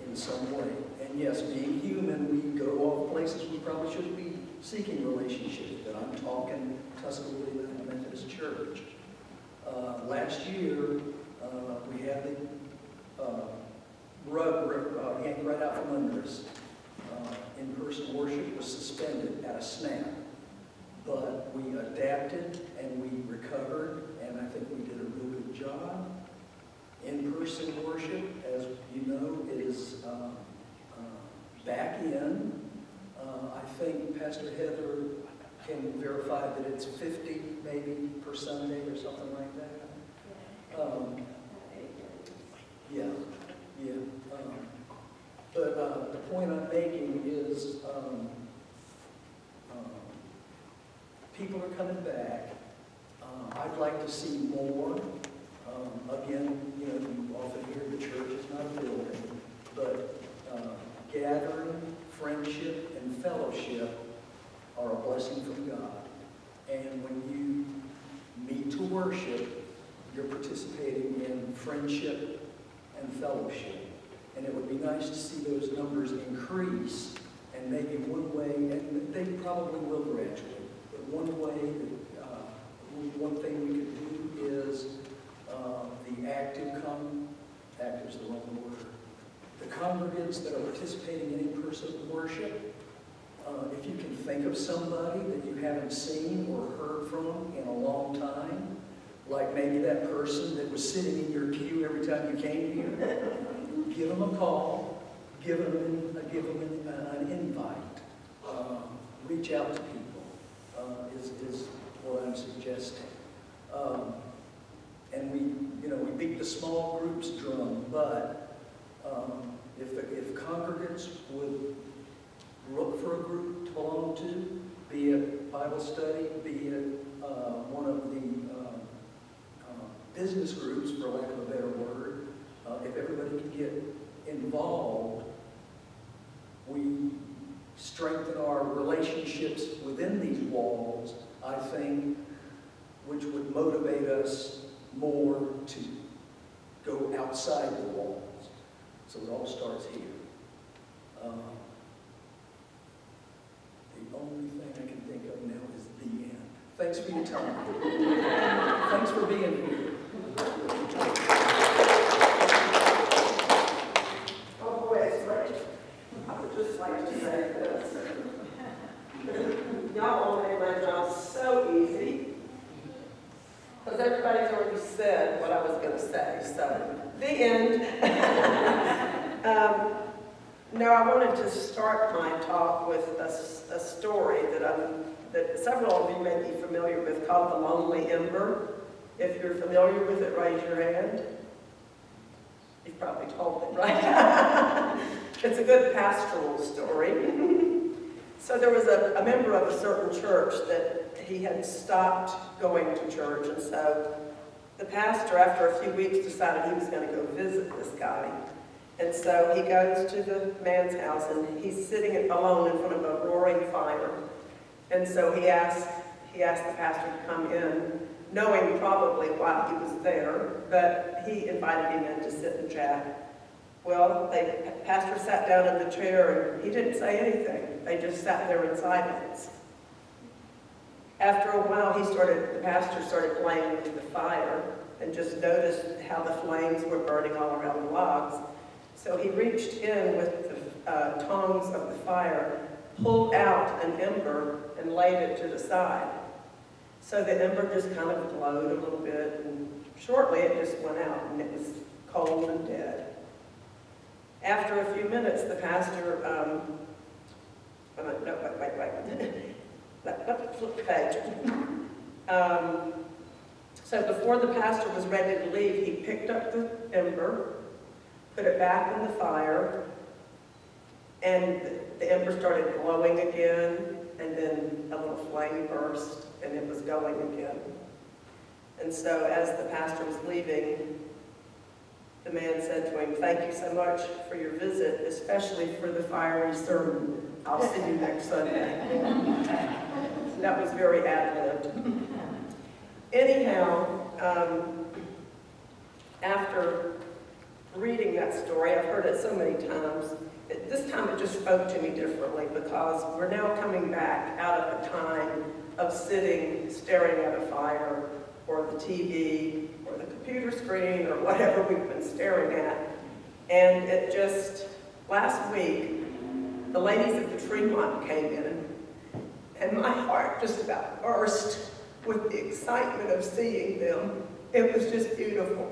in some way. And yes, being human, we go off places we probably shouldn't be seeking relationships, but I'm talking Tuscaloosa United Methodist Church. Last year, we had the rug yanked right out from under us. In-person worship was suspended at a snap. But we adapted and we recovered, and I think we did a real good job. In-person worship, as you know, is back in. I think Pastor Heather can verify that it's 50 maybe per Sunday or something like that. Yeah. But the point I'm making is people are coming back. I'd like to see more. Again, you often hear the church is not a building, but gathering, friendship, and fellowship are a blessing from God. And when you meet to worship, you're participating in friendship and fellowship. And it would be nice to see those numbers increase, and maybe one way, and they probably will gradually, but one way, one thing we could do is the active's the wrong word. The congregants that are participating in in-person worship, if you can think of somebody that you haven't seen or heard from in a long time, like maybe that person that was sitting in your pew every time you came here, give them a call, give them an invite, reach out to people, is what I'm suggesting. And we beat the small groups drum, but if congregants would look for a group to belong to, be it Bible study, be it one of the business groups, for lack of a better word, if everybody could get involved, we strengthen our relationships within these walls, I think, which would motivate us more to go outside the walls. So it all starts here. The only thing I can think of now is the end. Thanks for your time. Thanks for being here. Oh boy, it's great. I would just like to say this. Y'all all made my job so easy. Because everybody's already said what I was going to say, so the end. No, I wanted to start my talk with a story that several of you may be familiar with, called The Lonely Ember. If you're familiar with it, raise your hand. You've probably told it, right? It's a good pastoral story. So there was a member of a certain church that he had stopped going to church, and so the pastor, after a few weeks, decided he was going to go visit this guy. And so he goes to the man's house, and he's sitting alone in front of a roaring fire. And so he asked the pastor to come in, knowing probably why he was there, but he invited him in to sit and chat. Well, the pastor sat down in the chair, and he didn't say anything. They just sat there in silence. After a while, the pastor started playing with the fire and just noticed how the flames were burning all around the logs. So he reached in with the tongs of the fire, pulled out an ember, and laid it to the side. So the ember just kind of glowed a little bit, and shortly it just went out, and it was cold and dead. After a few minutes, the pastor, let's flip the page. So before the pastor was ready to leave, he picked up the ember, put it back in the fire, and the ember started glowing again, and then a little flame burst, and it was going again. And so as the pastor was leaving, the man said to him, "Thank you so much for your visit, especially for the fiery sermon. I'll see you next Sunday." That was very ad-libbed. Anyhow, after reading that story, I've heard it so many times. This time it just spoke to me differently, because we're now coming back out of a time of sitting, staring at a fire, or the TV, or the computer screen, or whatever we've been staring at. And it just, last week, the ladies of the Tremont came in, and my heart just about burst with the excitement of seeing them. It was just beautiful.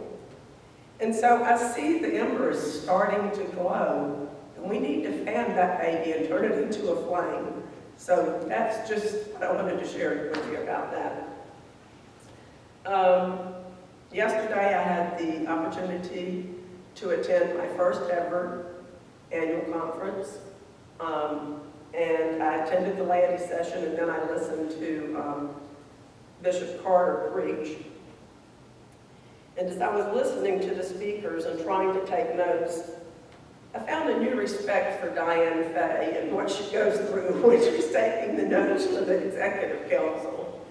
And so I see the embers starting to glow, and we need to fan that baby and turn it into a flame. So that's just what I wanted to share with you about that. Yesterday I had the opportunity to attend my first ever annual conference. And I attended the laity session, and then I listened to Bishop Carter preach. And as I was listening to the speakers and trying to take notes, I found a new respect for Diane Fay and what she goes through when she's taking the notes for the executive council.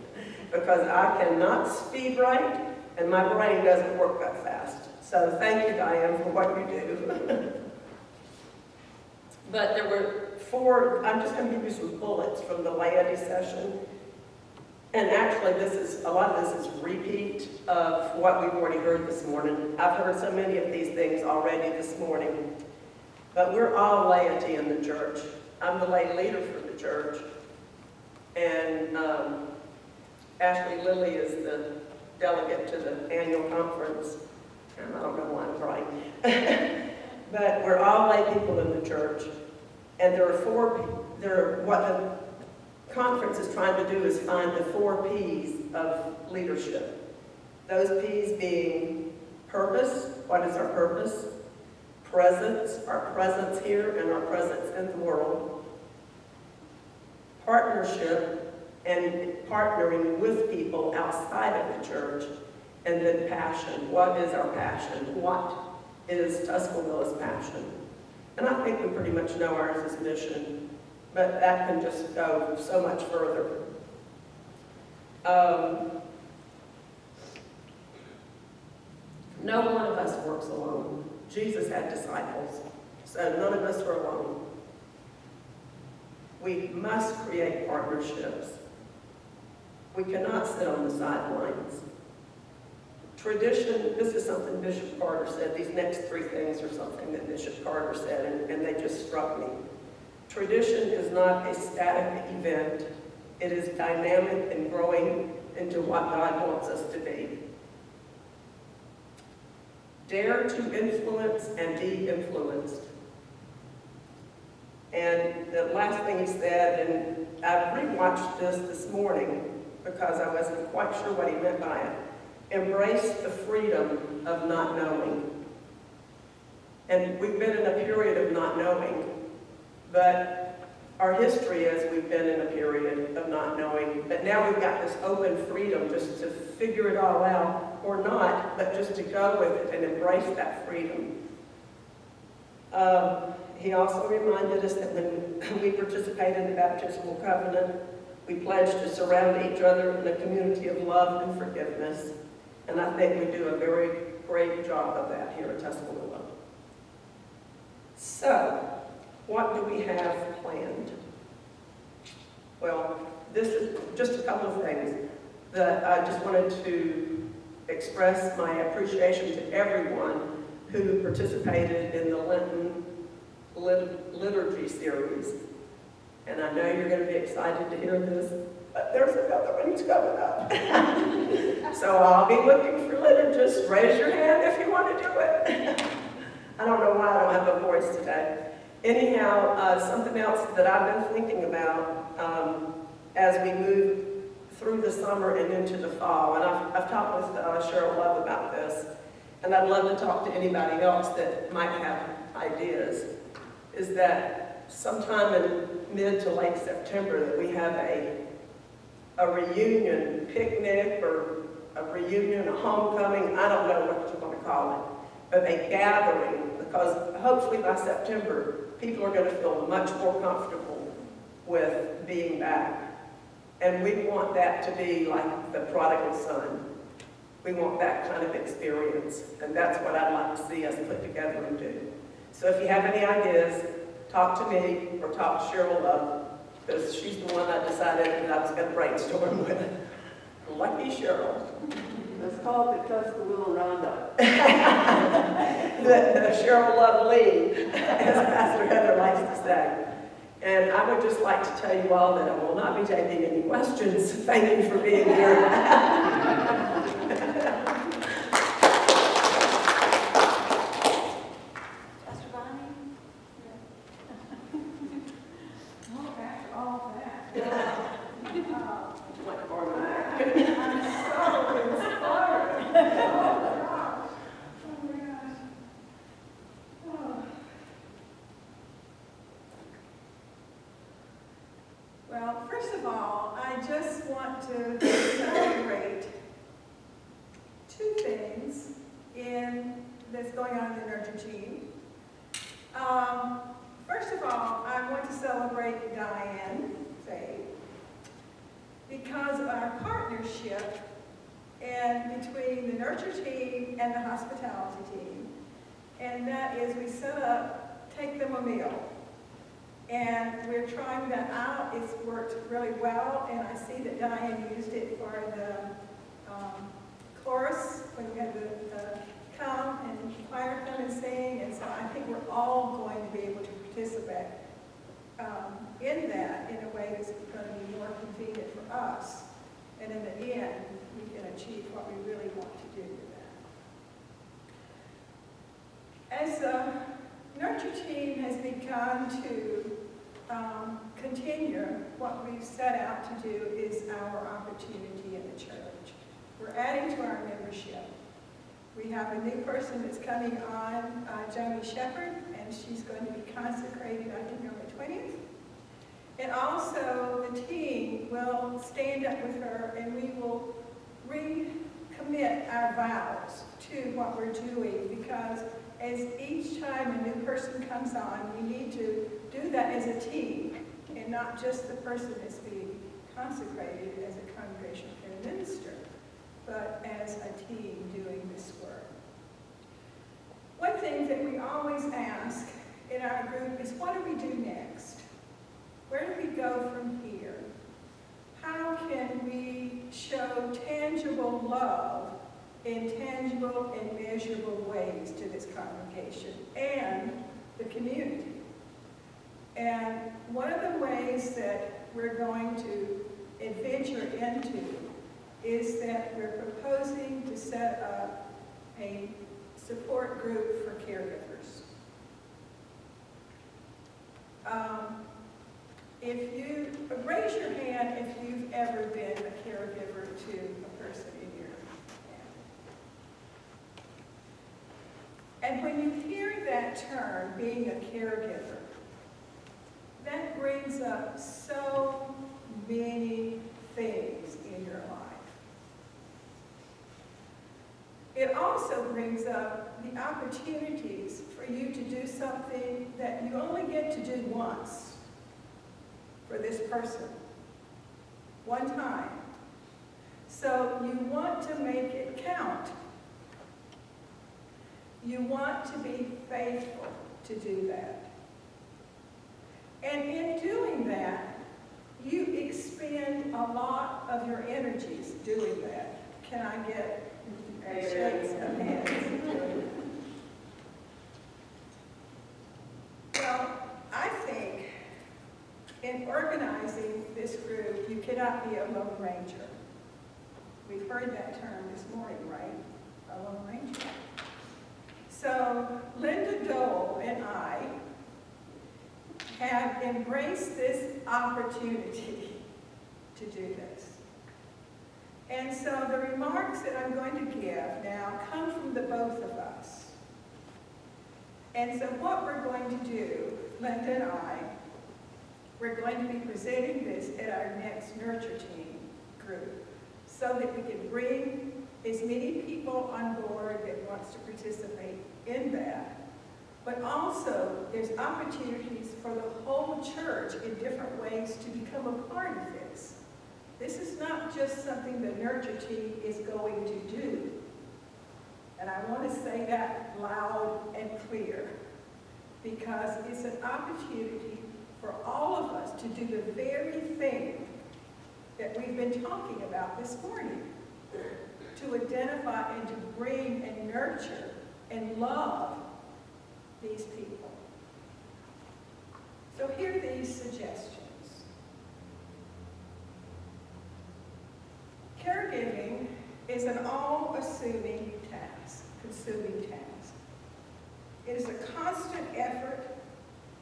Because I cannot speed write, and my brain doesn't work that fast. So thank you, Diane, for what you do. But there were I'm just going to give you some bullets from the laity session. And actually, a lot of this is repeat of what we've already heard this morning. I've heard so many of these things already this morning. But we're all laity in the church. I'm the lay leader for the church. And Ashley Lilly is the delegate to the annual conference. And I don't know why I'm crying. But we're all lay people in the church. And what the conference is trying to do is find the 4 P's of leadership. Those P's being purpose, what is our purpose? Presence, our presence here and our presence in the world. Partnership, and partnering with people outside of the church. And then passion, what is our passion? What is Tuscaloosa's passion? And I think we pretty much know ours is mission, but that can just go so much further. No one of us works alone. Jesus had disciples, so none of us are alone. We must create partnerships. We cannot sit on the sidelines. Tradition, this is something Bishop Carter said. These next three things are something that Bishop Carter said, and they just struck me. Tradition is not a static event. It is dynamic and growing into what God wants us to be. Dare to influence and be influenced. And the last thing he said, and I rewatched this morning because I wasn't quite sure what he meant by it. Embrace the freedom of not knowing. And we've been in a period of not knowing, but our history is we've been in a period of not knowing, but now we've got this open freedom just to figure it all out, or not, but just to go with it and embrace that freedom. He also reminded us that when we participate in the baptismal covenant, we pledge to surround each other in a community of love and forgiveness. And I think we do a very great job of that here at Tuscaloosa. So, what do we have planned? Well, this is just a couple of things that I just wanted to express my appreciation to everyone who participated in the Lenten liturgy series. And I know you're going to be excited to hear this, but there's another one's coming up. So I'll be looking for liturgists. Raise your hand if you want to do it. I don't know why I don't have a voice today. Anyhow, something else that I've been thinking about as we move through the summer and into the fall, and I've talked with Cheryl Love about this, and I'd love to talk to anybody else that might have ideas, is that sometime in mid to late September that we have a reunion picnic or a reunion, a homecoming, I don't know what you want to call it, but a gathering, because hopefully by September, people are going to feel much more comfortable with being back. And we want that to be like the prodigal son. We want that kind of experience, and that's what I'd like to see us put together and do. So if you have any ideas, talk to me or talk to Cheryl Love, because she's the one I decided that I was going to brainstorm with. Lucky Cheryl. Let's call it the Tuscaloosa Roundup. The Cheryl Love League, as Pastor Heather likes to say. And I would just like to tell you all that I will not be taking any questions. Thank you for being here. Pastor Bonnie? Oh, after all that. What corner? I'm so inspired. Oh, gosh. Oh, my gosh. Oh. Well, first of all, I just want to celebrate two things that's going on in the Nurture team. First of all, I want to celebrate Diane Faye because of our partnership and between the Nurture team and the hospitality team. And that is we set up Take Them a Meal. And we're trying that out. It's worked really well, and I see that Diane used it for the chorus when we had the come and choir come and sing, and so I think we're all going to be able to participate in that in a way that's going to be more convenient for us. And in the end, we can achieve what we really want to do with that. As the Nurture team has begun to continue, what we've set out to do is our opportunity in the church. We're adding to our membership. We have a new person that's coming on, Joni Shepherd, and she's going to be consecrated, I think, on the 20th. And also, the team will stand up with her, and we will recommit our vows to what we're doing, because as each time a new person comes on, we need to do that as a team, and not just the person that's being consecrated as a congregational care minister, but as a team doing this work. love in tangible and measurable ways to this congregation and the community. And one of the ways that we're going to adventure into is that we're proposing to set up a support group for caregivers. If you raise your hand if you've ever been a caregiver to a person in your family. And when you hear that term, being a caregiver, that brings up so many things in your life. It also brings up the opportunities for you to do something that you only get to do once for this person, one time. So you want to make it count. You want to be faithful to do that. And in doing that, you expend a lot of your energies doing that. Can I get shakes of hands? Well, I think in organizing this group, you cannot be a Lone Ranger. We've heard that term this morning, right? A Lone Ranger. So Linda Dole and I have embraced this opportunity to do this. And so the remarks that I'm going to give now come from the both of us. And so what we're going to do, Linda and I, we're going to be presenting this at our next Nurture Team group so that we can bring as many people on board that wants to participate in that. But also, there's opportunities for the whole church in different ways to become a part of this. This is not just something the Nurture Team is going to do. And I want to say that loud and clear, because it's an opportunity for all of us to do the very thing that we've been talking about this morning, to identify and to bring and nurture and love these people. So here are these suggestions. Caregiving is an all-assuming task, consuming task. It is a constant effort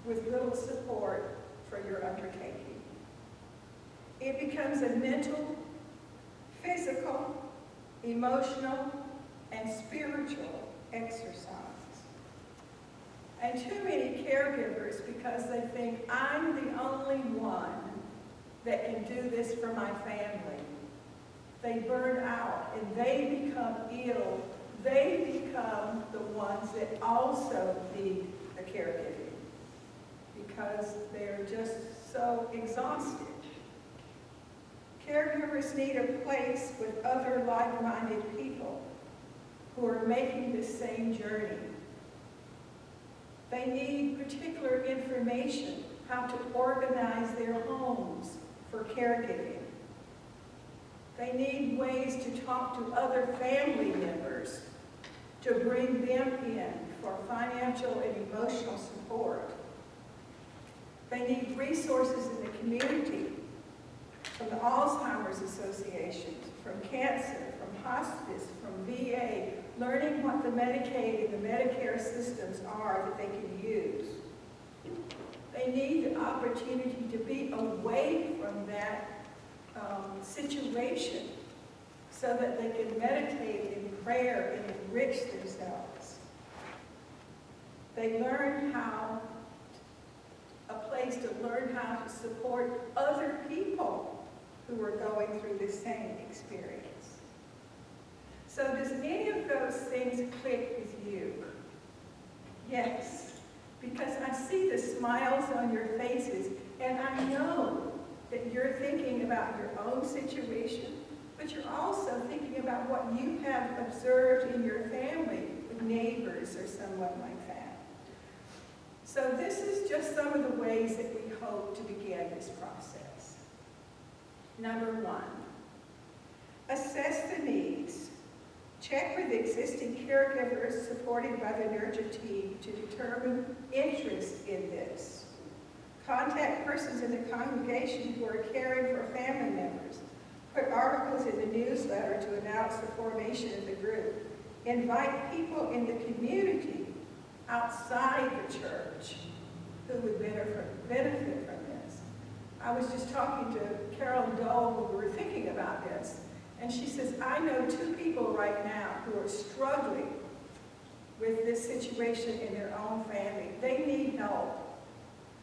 with little support for your undertaking. It becomes a mental, physical, emotional, and spiritual exercise. And too many caregivers, because they think, I'm the only one that can do this for my family, they burn out and they become ill. They become the ones that also need the caregiving because they're just so exhausted. Caregivers need a place with other like-minded people who are making the same journey. They need particular information, how to organize their homes for caregiving. They need ways to talk to other family members to bring them in for financial and emotional support. They need resources in the community, from the Alzheimer's Association, from cancer, from hospice, from VA, learning what the Medicaid and the Medicare systems are that they can use. They need the opportunity to be away from that situation so that they can meditate in prayer and enrich themselves. They learn a place to learn how to support other people who are going through the same experience. So does any of those things click with you? Yes, because I see the smiles on your faces, and I know that you're thinking about your own situation, but you're also thinking about what you have observed in your family with neighbors or someone like that. So this is just some of the ways that we hope to begin this process. Number one, assess the needs Check with existing caregivers supported by the nurture team to determine interest in this. Contact persons in the congregation who are caring for family members. Put articles in the newsletter to announce the formation of the group. Invite people in the community outside the church who would benefit from this. I was just talking to Carolyn Dole when we were thinking about this, and she says, I know 2 people right now who are struggling with this situation in their own family. They need help.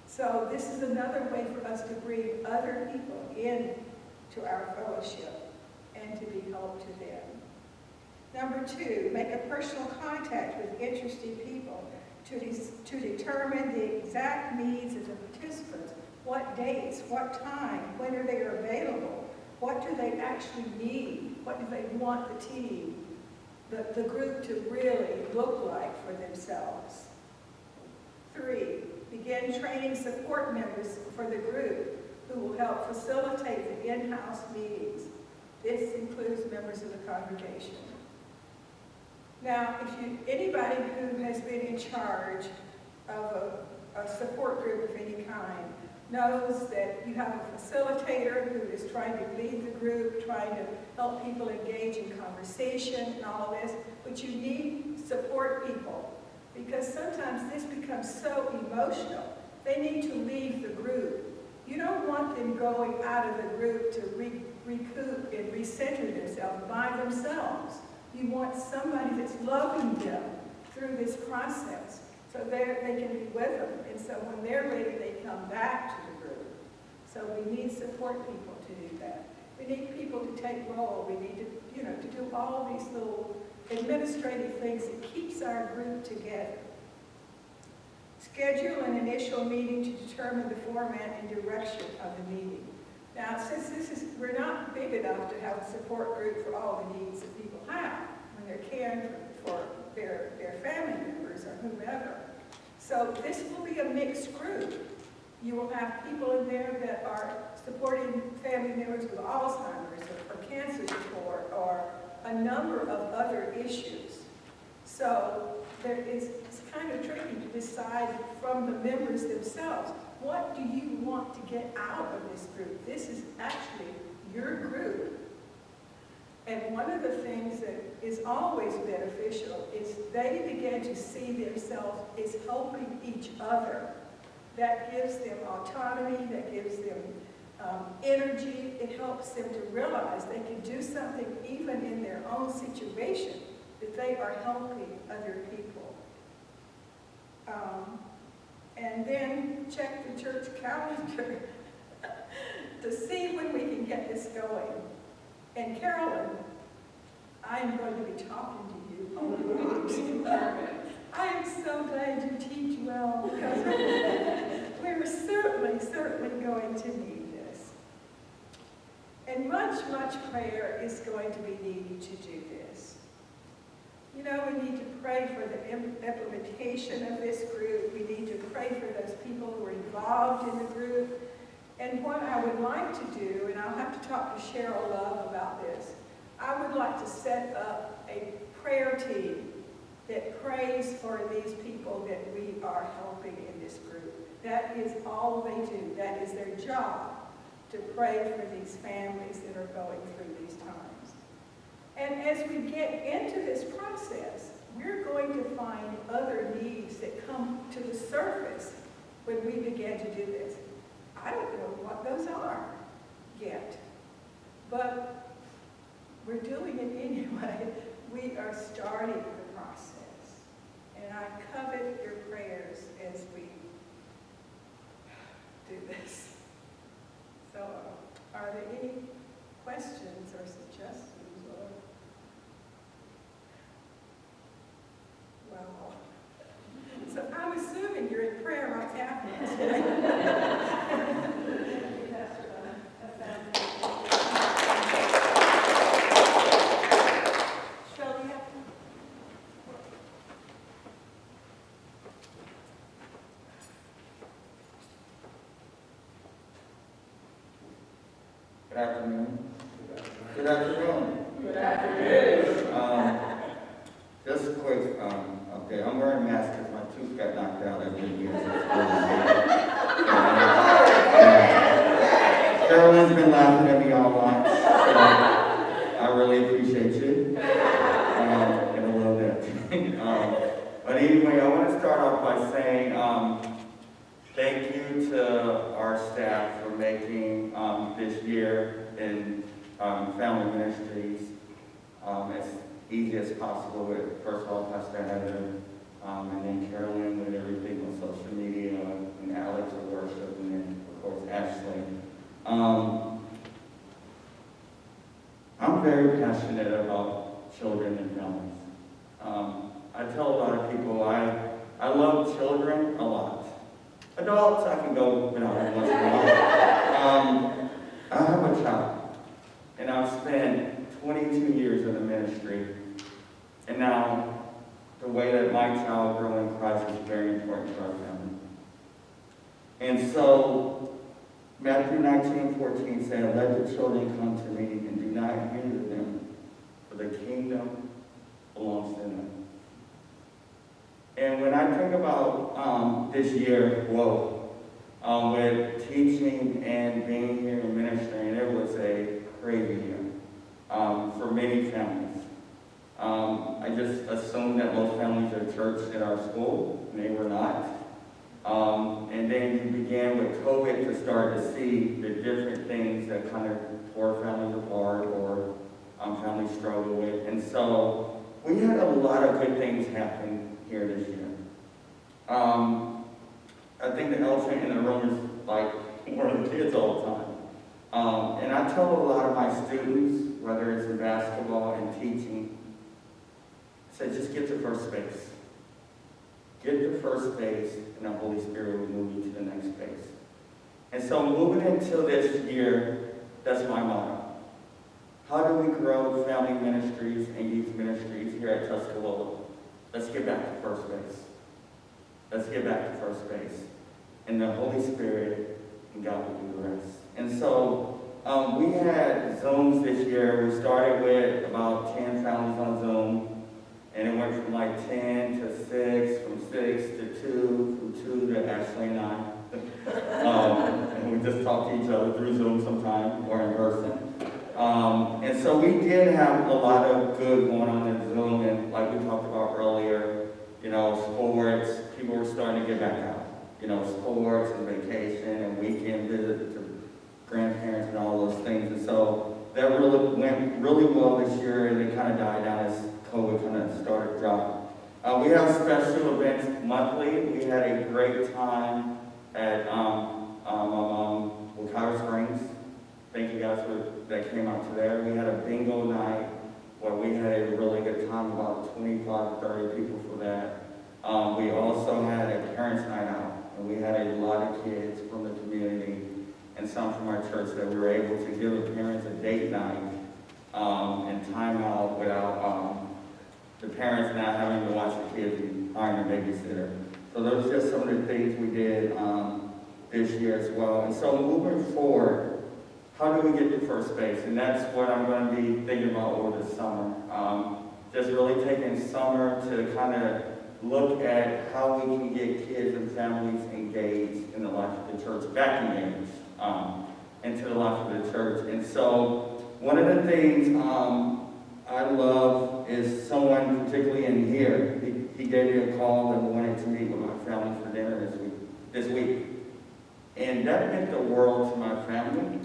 So this is another way for us to bring other people in to our fellowship and to be help to them. Number 2, make a personal contact with interested people to determine the exact needs of the participants. What dates, what time, when are they available? What do they actually need? What do they want the team, the group to really look like for themselves? 3, begin training support members for the group who will help facilitate the in-house meetings. This includes members of the congregation. Now, anybody who has been in charge of a support group of any kind knows that you have a facilitator who is trying to lead the group, trying to help people engage in conversation and all of this, but you need support people because sometimes this becomes so emotional. They need to leave the group. You don't want them going out of the group to recoup and recenter themselves by themselves. You want somebody that's loving them through this process so they can be with them. And so when they're ready, they come back to the group. So we need support people to do that. We need people to take role. We need to do all these little administrative things that keeps our group together. Schedule an initial meeting to determine the format and direction of the meeting. Now, since we're not big enough to have a support group for all the needs that people have when they're caring for their family members or whomever. So this will be a mixed group. You will have people in there that are supporting family members with Alzheimer's or cancer support or a number of other issues. So it's kind of tricky to decide from the members themselves, what do you want to get out of this group? This is actually your group. And one of the things that is always beneficial is they begin to see themselves as helping each other. That gives them autonomy, that gives them energy. It helps them to realize they can do something even in their own situation, that they are helping other people. And then check the church calendar to see when we can get this going. And Carolyn, I am going to be talking to you a lot. I am so glad you teach well because we're certainly going to need this. And much prayer is going to be needed to do this. You know, we need to pray for the implementation of this group. We need to pray for those people who are involved in the group. And what I would like to do, and I'll have to talk to Cheryl Love about this, I would like to set up a prayer team that prays for these people that we are helping in this group. That is all they do. That is their job, to pray for these families that are going through these times. And as we get into this process, we're going to find other needs that come to the surface when we begin to do this. I don't know what those are yet, but we're doing it anyway. We are starting the process. And I covet your prayers as we do this. So, are there any questions or suggestions? Well, so I'm assuming you're in prayer right now. Good afternoon. Good afternoon. Good afternoon. just a quick update. I'm wearing a mask because my tooth got knocked out every year. Carolyn's been laughing at me all lunch, so I really appreciate you. In a little bit. But anyway, I want to start off by saying thank you to our staff for making this year in family ministries as easy as possible with, first of all, Pastor Heather, and then Carolyn with everything on social media, and Alex with worship, and then, of course, Ashley. I'm very passionate about children and families. I tell a lot of people I love children a lot. Adults, I can go without it once in a while. I have a child, and I've spent 22 years in the ministry, and now the way that my child grew in Christ is very important to our family. And so, Matthew 19:14 said, "Let the children come to me, and do not hinder them, for the kingdom belongs to them." And when I think about this year, with teaching and being here and ministering, it was a crazy year for many families. I just assumed that most families are church at our school, and they were not. And then you began with COVID to start to see the different things that kind of tore families apart or families struggle with. And so we had a lot of good things happen here this year. I think the elephant in the room is like one of the kids all the time. And I tell a lot of my students, whether it's in basketball and teaching, I say just get to first base. Get to first base, and the Holy Spirit will move you to the next base. And so moving into this year, that's my motto. How do we grow family ministries and youth ministries here at Tuscaloosa? Let's get back to first base. Let's get back to first base. And the Holy Spirit and God will do the rest. And so we had Zooms this year. We started with about 10 families on Zoom. And it went from like 10 to 6, from 6 to 2, from 2 to Ashley and I. And we just talk to each other through Zoom sometime or in person. And so we did have a lot of good going on in Zoom. And like we talked about earlier, sports, people were starting to get back out. Sports and vacation and weekend visits to grandparents and all those things. And so that really went really well this year, and it kind of died down as COVID kind of started dropping. We have special events monthly. We had a great time at Wakaya Springs. Thank you guys that came out to there. We had a bingo night where we had a really good time, about 25 to 30 people for that. We also had a parents' night out, and we had a lot of kids from the community and some from our church that we were able to give the parents a date night and time out without the parents not having to watch the kids and hiring a babysitter. So those are just some of the things we did this year as well. And so moving forward, how do we get to first base? And that's what I'm going to be thinking about over the summer. Just really taking summer to kind of look at how we can get kids and families engaged in the life of the church, back engaged into the life of the church. And so one of the things I love is someone, particularly in here, he gave me a call and wanted to meet with my family for dinner this week. And that meant the world to my family.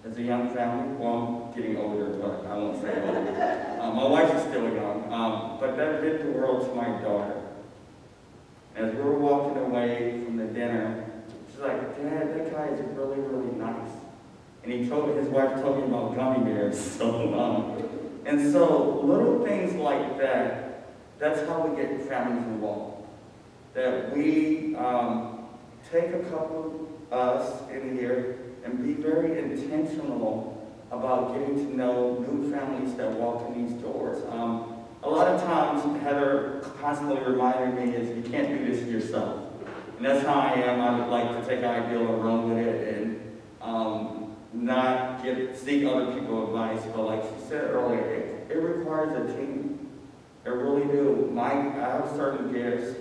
As a young family, well, I'm getting older, but I won't say older. My wife is still young, but that meant the world to my daughter. As we were walking away from the dinner, she's like, "Dad, that guy is really, really nice." And his wife told me about gummy bears. And so little things like that, that's how we get families involved. That we take a couple of us in here and be very intentional about getting to know new families that walk in these doors. A lot of times, Heather constantly reminded me is you can't do this yourself. And that's how I am. I would like to take an idea and run with it and not seek other people's advice. But like she said earlier, it requires a team. It really do. I have certain gifts.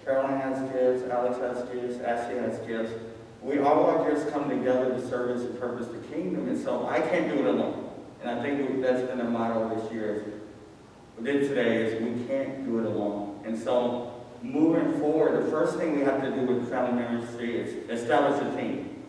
Carolyn has gifts, Alex has gifts, Ashley has gifts. We all our gifts come together to service and purpose the kingdom, and so I can't do it alone. And I think that's been the motto this year. We did today is we can't do it alone. And so moving forward, the first thing we have to do with family ministry is establish a team.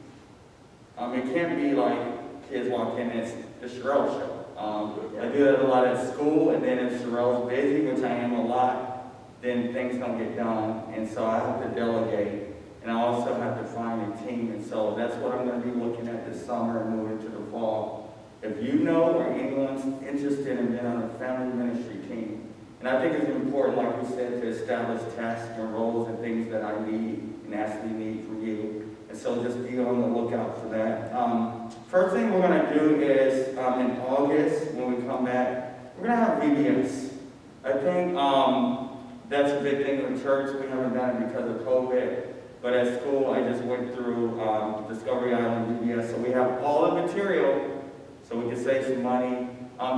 It can't be like kids walk in and it's the Sherelle show. I do that a lot at school, and then if Sherelle's busy, which I am a lot, then things don't get done. And so I have to delegate, and I also have to find a team. And so that's what I'm going to be looking at this summer and moving to the fall. If you know or anyone's interested in being on a family ministry team, and I think it's important, like we said, to establish tasks and roles and things that I need and Ashley need from you. And so just be on the lookout for that. First thing we're going to do is in August, when we come back, we're going to have VBS. I think that's a big thing in the church. We haven't done it because of COVID. But at school, I just went through Discovery Island VBS. So we have all the material so we can save some money.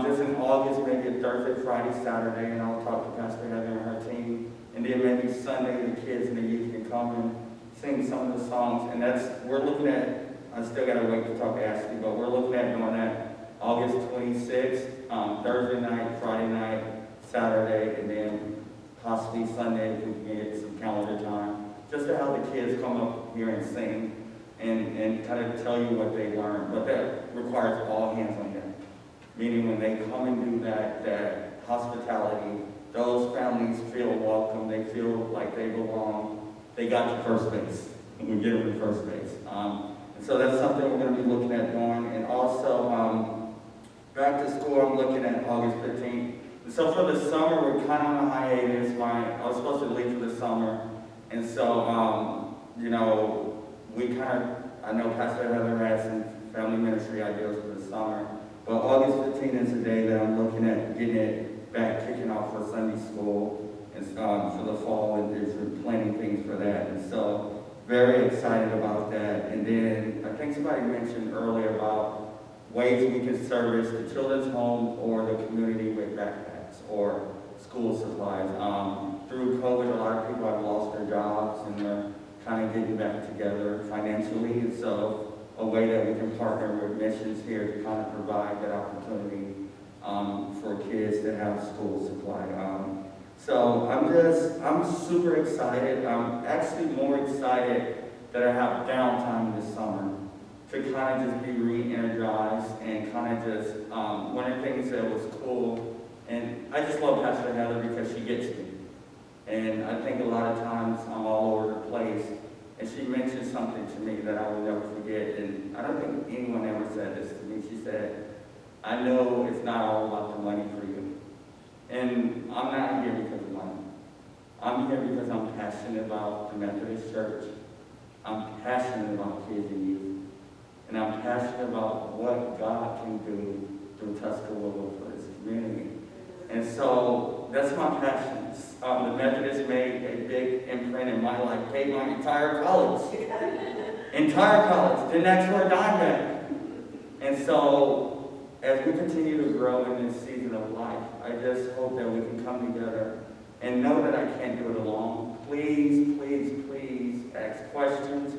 Just in August, maybe Thursday, Friday, Saturday, and I'll talk to Pastor Heather and her team. And then maybe Sunday, the kids and the youth can come and sing some of the songs. And we're looking at, I still got to wait to talk to Ashley, but we're looking at doing that August 26th, Thursday night, Friday night, Saturday, and then possibly Sunday if we can get some calendar time. Just to have the kids come up here and sing and kind of tell you what they learned. But that requires all hands on deck. Meaning when they come and do that hospitality, those families feel welcome, they feel like they belong, they got to first base, and we get them to first base. And so that's something we're going to be looking at doing. And also, back to school, I'm looking at August 15th. And so for the summer, we're kind of on a hiatus. I was supposed to leave for the summer. And so, we kind of, I know Pastor Heather has some family ministry ideas for the summer. But August 15th is the day that I'm looking at getting it back, kicking off for Sunday school and for the fall, and there's planning things for that. And so, very excited about that. And then I think somebody mentioned earlier about ways we can service the children's homes or the community with backpacks or school supplies. Through COVID, a lot of people have lost their jobs and they're kind of getting back together financially. And so, a way that we can partner with missions here to kind of provide that opportunity for kids to have school supply. So I'm super excited. I'm actually more excited that I have downtime this summer to kind of just be re-energized and kind of just, one of the things that was cool, and I just love Pastor Heather because she gets me. And I think a lot of times I'm all over the place. And she mentioned something to me that I will never forget, and I don't think anyone ever said this to me. She said, I know it's not all about the money for you. And I'm not here because of money. I'm here because I'm passionate about the Methodist Church. I'm passionate about kids and youth. And I'm passionate about what God can do through Tuscaloosa for this community. And so that's my passion. The Methodists made a big imprint in my life, paid my entire college. Entire college, didn't ask for a dime back. And so, as we continue to grow in this season of life, I just hope that we can come together and know that I can't do it alone. Please, please, please ask questions,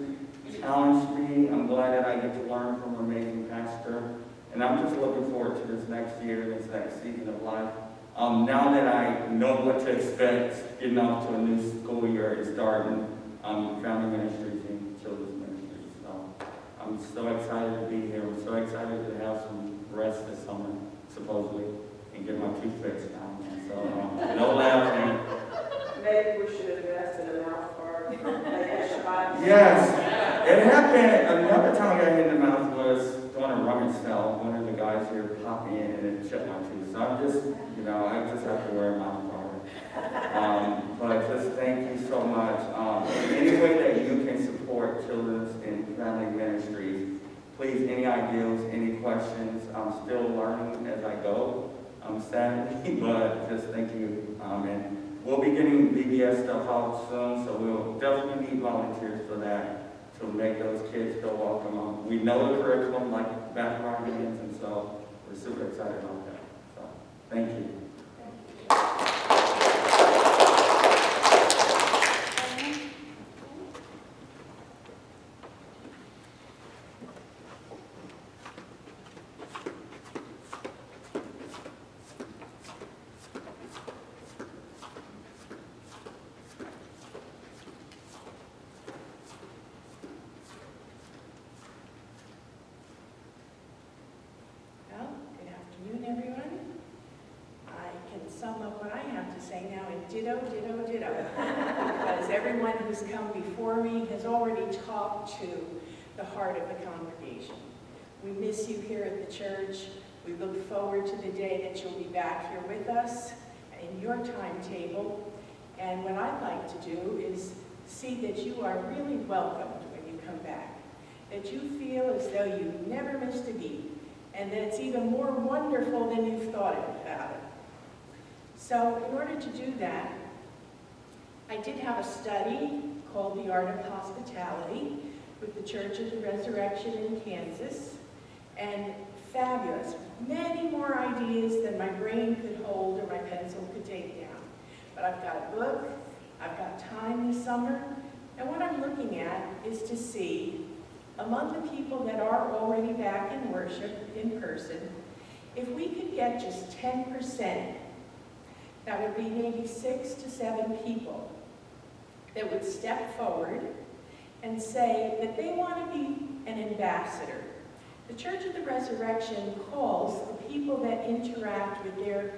challenge me. I'm glad that I get to learn from an amazing pastor. And I'm just looking forward to this next year, this next season of life. Now that I know what to expect, getting off to a new school year and starting family ministries and children's ministries. So I'm so excited to be here. I'm so excited to have some rest this summer, supposedly, and get my tooth fixed now. So no laughing. Maybe we should invest in a mouth guard. Yes, it happened. Another time I got hit in the mouth was doing a rummage sale. One of the guys here popped me in and it chipped my tooth. So I'm just, I just have to wear a mouth guard. But just thank you so much. Any way that you can support children's and family ministries, please, any ideas, any questions? I'm still learning as I go, sadly, but just thank you. And we'll be getting VBS stuff out soon, so we'll definitely need volunteers for that to make those kids feel welcome. We know the curriculum like back of our hands, and so we're super excited about that. So, thank you. say now, and ditto, ditto, ditto. Because everyone who's come before me has already talked to the heart of the congregation. We miss you here at the church. We look forward to the day that you'll be back here with us in your timetable. And what I'd like to do is see that you are really welcomed when you come back. That you feel as though you never missed a beat, and that it's even more wonderful than you've thought about it. So in order to do that, I did have a study called The Art of Hospitality with the Church of the Resurrection in Kansas, and fabulous. Many more ideas than my brain could hold or my pencil could take down. But I've got a book, I've got time this summer, and what I'm looking at is to see, among the people that are already back in worship in person, if we could get just 10%, that would be maybe 6 to 7 people that would step forward and say that they want to be an ambassador. The Church of the Resurrection calls the people that interact with their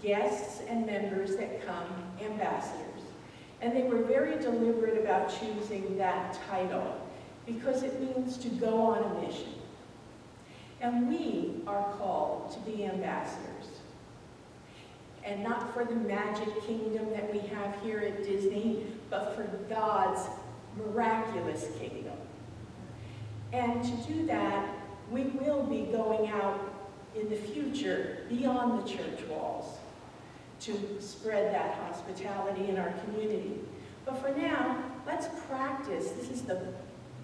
guests and members that come ambassadors. And they were very deliberate about choosing that title because it means to go on a mission. And we are called to be ambassadors. And not for the magic kingdom that we have here at Disney, but for God's miraculous kingdom. And to do that, we will be going out in the future beyond the church walls to spread that hospitality in our community. But for now, let's practice. This is the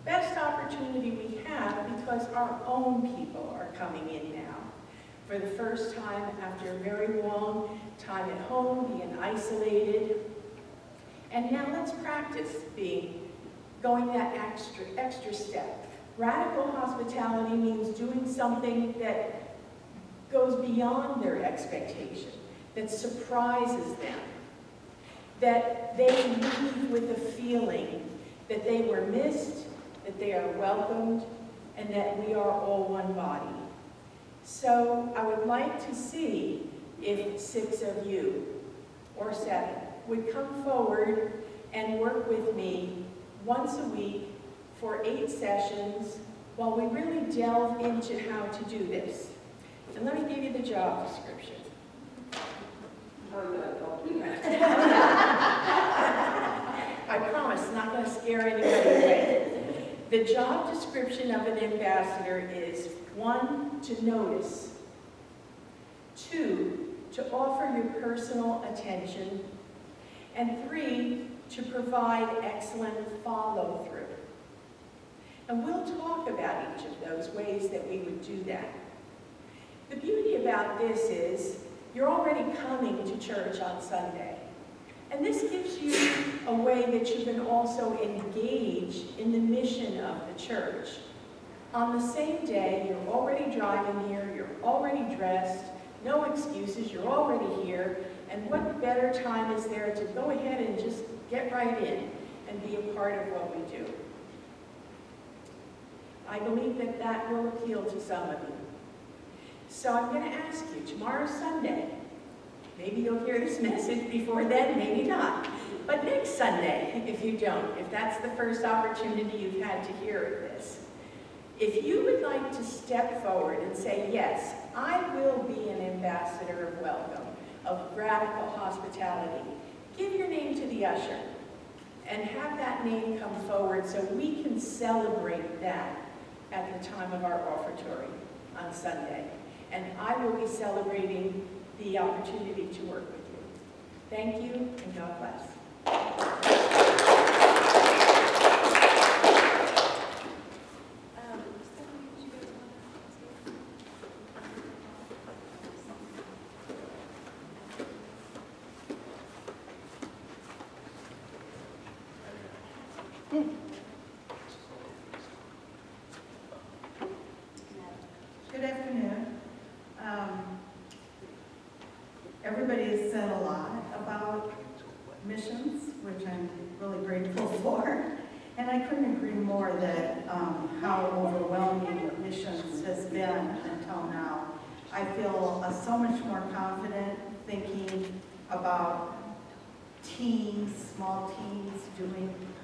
best opportunity we have because our own people are coming in now. For the first time after a very long time at home, being isolated. And now let's practice going that extra step. Radical hospitality means doing something that goes beyond their expectation, that surprises them, that they leave with a feeling that they were missed, that they are welcomed, and that we are all one body. So I would like to see if 6 of you, or 7, would come forward and work with me once a week for 8 sessions while we really delve into how to do this. And let me give you the job description. I promise, it's not going to scare anybody away. The job description of an ambassador is 1, to notice, 2, to offer your personal attention, and 3, to provide excellent follow-through. And we'll talk about each of those ways that we would do that. The beauty about this is you're already coming to church on Sunday. And this gives you a way that you can also engage in the mission of the church. On the same day, you're already driving here, you're already dressed, no excuses, you're already here, and what better time is there to go ahead and just get right in and be a part of what we do. I believe that that will appeal to some of you. So I'm going to ask you, tomorrow's Sunday, maybe you'll hear this message before then, maybe not. But next Sunday, if you don't, if that's the first opportunity you've had to hear this, if you would like to step forward and say, yes, I will be an ambassador of welcome, of radical hospitality, give your name to the usher and have that name come forward so we can celebrate that at the time of our offertory on Sunday. And I will be celebrating the opportunity to work with you. Thank you, and God bless. Good afternoon. Everybody has said a lot about missions, which I'm really grateful for. And I couldn't agree more that how overwhelming missions has been until now. I feel so much more confident thinking about teams, small teams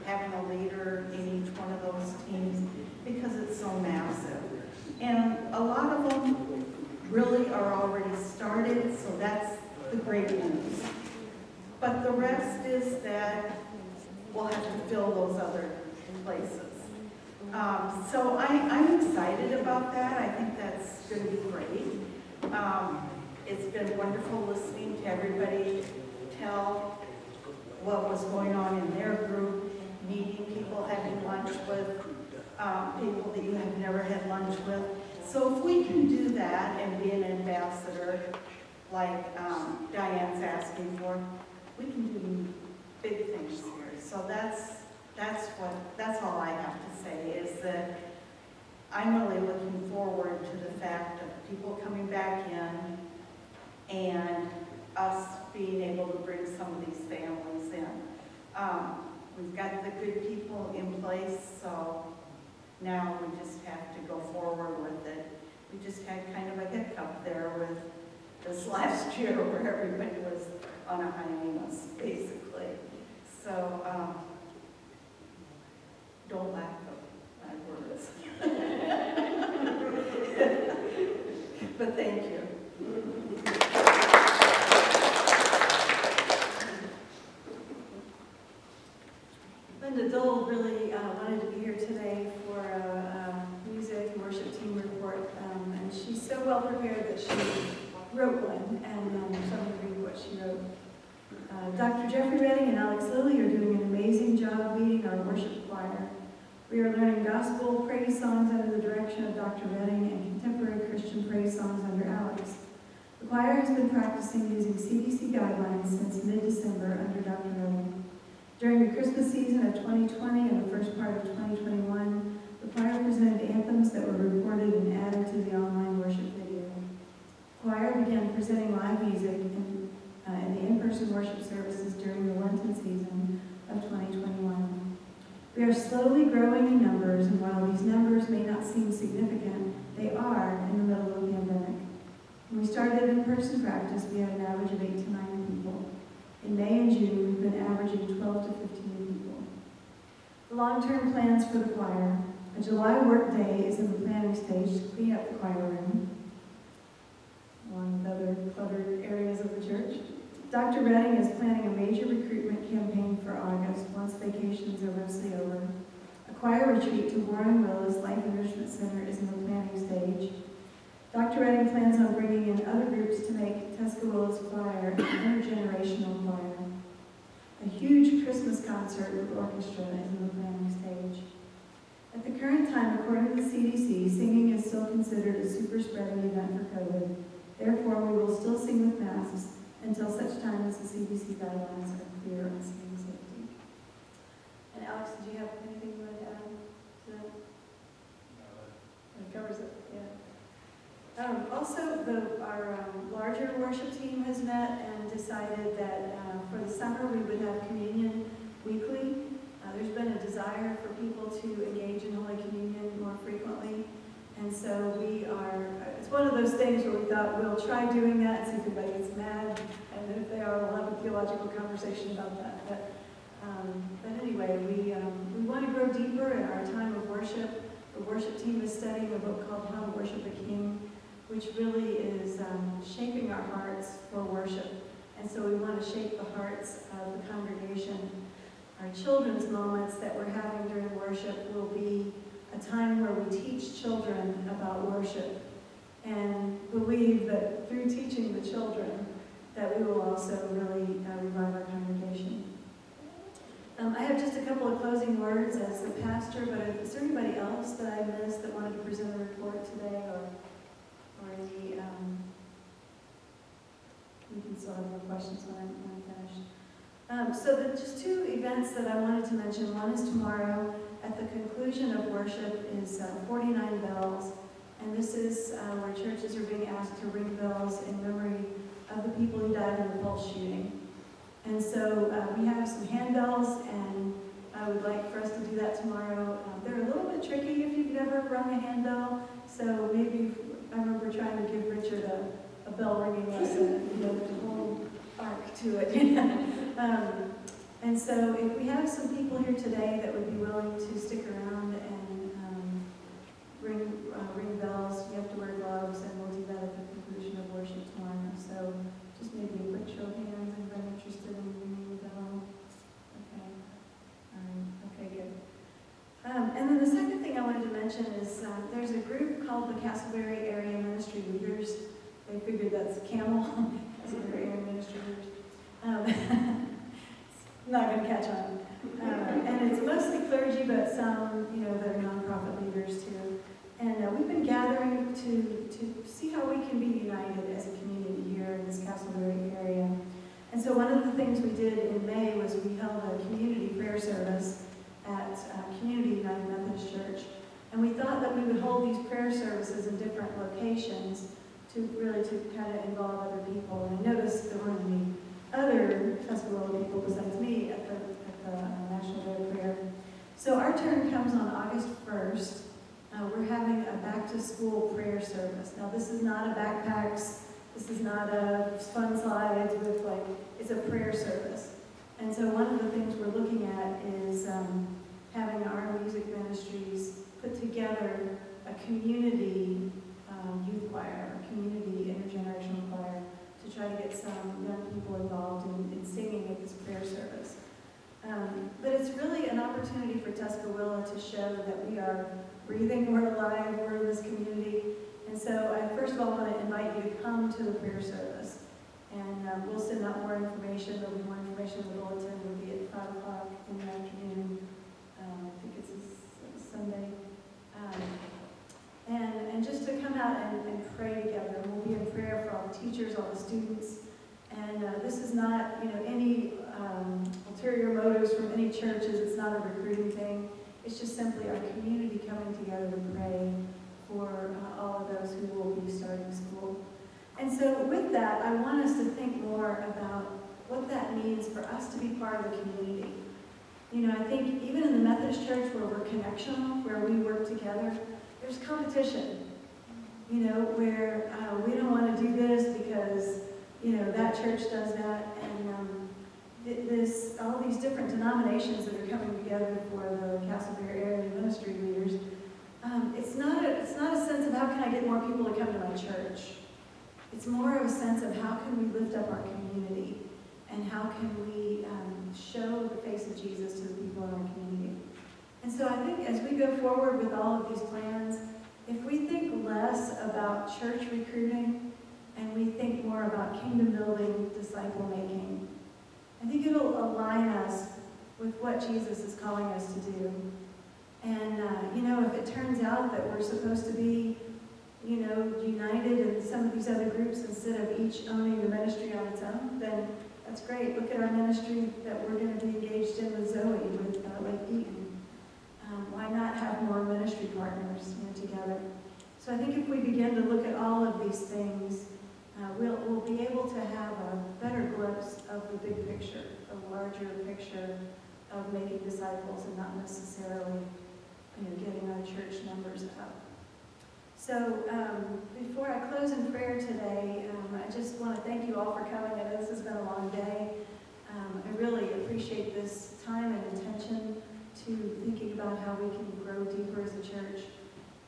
having a leader in each one of those teams because it's so massive. And a lot of them really are already started, so that's the great news. But the rest is that we'll have to fill those other places. So I'm excited about that. I think that's going to be great. It's been wonderful listening to everybody tell what was going on in their group, meeting people, having lunch with people that you have never had lunch with. So if we can do that and be an ambassador, like Diane's asking for, we can do big things here. So that's all I have to say, is that I'm really looking forward to the fact of people coming back in and us being able to bring some of these families in. We've got the good people in place, so now we just have to go forward with it. We just had kind of a hiccup there with this last year where everybody was on a hiatus, basically. So, don't laugh at my words. But thank you. Linda Dole really wanted to be here today for a music and worship team report, and she's so well prepared that she wrote one, and so I'm going to read what she wrote. Dr. Jeffrey Redding and Alex Lilly are doing an amazing job leading our worship choir. We are learning gospel praise songs under the direction of Dr. Redding and contemporary Christian praise songs under Alex. The choir has been practicing using CDC guidelines since mid-December under Dr. Redding. During the Christmas season of 2020 and the first part of 2021, the choir presented anthems that were recorded and added to the online worship video. The choir began presenting live music in the in-person worship services during the Lenten season of 2021. We are slowly growing in numbers, and while these numbers may not seem significant, they are in the middle of a pandemic. When we started in-person practice, we had an average of 8 to 9 people. In May and June, we've been averaging 12 to 15 people. The long-term plans for the choir. A July work day is in the planning stage to clean up the choir room, along with other cluttered areas of the church. Dr. Redding is planning a major recruitment campaign for August once vacations are mostly over. A choir retreat to Warren Willis Life Enrichment Center is in the planning stage. Dr. Redding plans on bringing in other groups to make Tuscaloosa's choir an intergenerational choir. A huge Christmas concert with orchestra is in the planning stage. At the current time, according to the CDC, singing is still considered a super spreading event for COVID. Therefore, we will still sing with masks until such time as the CDC guidelines are clear on singing safety. And Alex, did you have anything you wanted to add to that? That covers it, yeah. Also, our larger worship team has met and decided that for the summer we would have communion weekly. There's been a desire for people to engage in Holy Communion more frequently. And so it's one of those things where we thought we'll try doing that, see if anybody gets mad, and if they are, we'll have a theological conversation about that. But anyway, we want to grow deeper in our time of worship. The worship team is studying a book called How to Worship a King, which really is shaping our hearts for worship. And so we want to shape the hearts of the congregation. Our children's moments that we're having during worship will be a time where we teach children about worship and believe that through teaching the children that we will also really revive our congregation. I have just a couple of closing words as the pastor, but is there anybody else that I missed that wanted to present a report today, or any, you can still have more questions when I'm finished. So just two events that I wanted to mention. One is tomorrow at the conclusion of worship is 49 bells, and this is where churches are being asked to ring bells in memory of the people who died in the Pulse shooting. And so we have some handbells, and I would like for us to do that tomorrow. They're a little bit tricky if you've never rung a handbell, so maybe I remember trying to give Richard a bell ringing lesson, there's a whole arc to it. And so if we have some people here today that would be willing to stick around and ring bells, you have to wear gloves, and we'll do that at the conclusion of worship tomorrow. So just maybe a quick show of hands, anybody interested in ringing the bell? Okay. Okay, good. And then the second thing I wanted to mention is there's a group called the Castleberry Area Ministry Leaders. They figured that's CAMEL, Castleberry Area Ministry Leaders. Not going to catch on. And it's mostly clergy, but some, that are nonprofit leaders too. And we've been gathering to see how we can be united as a community here in this Castleberry area. And so one of the things we did in May was we held a community prayer service at Community United Methodist Church. And we thought that we would hold these prayer services in different locations to kind of involve other people. And I noticed there weren't any other Tuscarora people besides me at the National Day of Prayer. So our turn comes on August 1st. We're having a back-to-school prayer service. Now this is not a backpacks, this is not a fun slides with it's a prayer service. And so one of the things we're looking at is having our music ministries put together a community youth choir, a community intergenerational choir, to try to get some young people involved in singing at this prayer service. But it's really an opportunity for Tuscarora to show that we are breathing, we're alive, we're in this community. And so I first of all want to invite you to come to the prayer service. And we'll send out more information. There'll be more information in the bulletin. It'll be at 5 o'clock in the afternoon. I think it's a Sunday. And just to come out and pray together. We'll be in prayer for all the teachers, all the students. And this is not, any ulterior motives from any churches. It's not a recruiting thing. It's just simply our community coming together to pray for all of those who will be starting school. And so with that, I want us to think more about what that means for us to be part of the community. I think even in the Methodist Church where we're connectional, where we work together, there's competition. Where we don't want to do this because, that church does that. And all these different denominations that are coming together for the Castleberry Area Ministry Leaders, it's not a sense of how can I get more people to come to my church. It's more of a sense of how can we lift up our community and how can we show the face of Jesus to the people in our community. And so I think as we go forward with all of these plans, if we think less about church recruiting and we think more about kingdom building, disciple making, I think it'll align us with what Jesus is calling us to do. And, if it turns out that we're supposed to be, united in some of these other groups instead of each owning the ministry on its own, then that's great. Look at our ministry that we're going to be engaged in with Zoe, with Lake Eaton. Why not have more ministry partners together? So I think if we begin to look at all of these things, we'll be able to have a better glimpse of the big picture, a larger picture of making disciples and not necessarily getting our church numbers up. So before I close in prayer today, I just want to thank you all for coming. I know this has been a long day. I really appreciate this time and attention to thinking about how we can grow deeper as a church.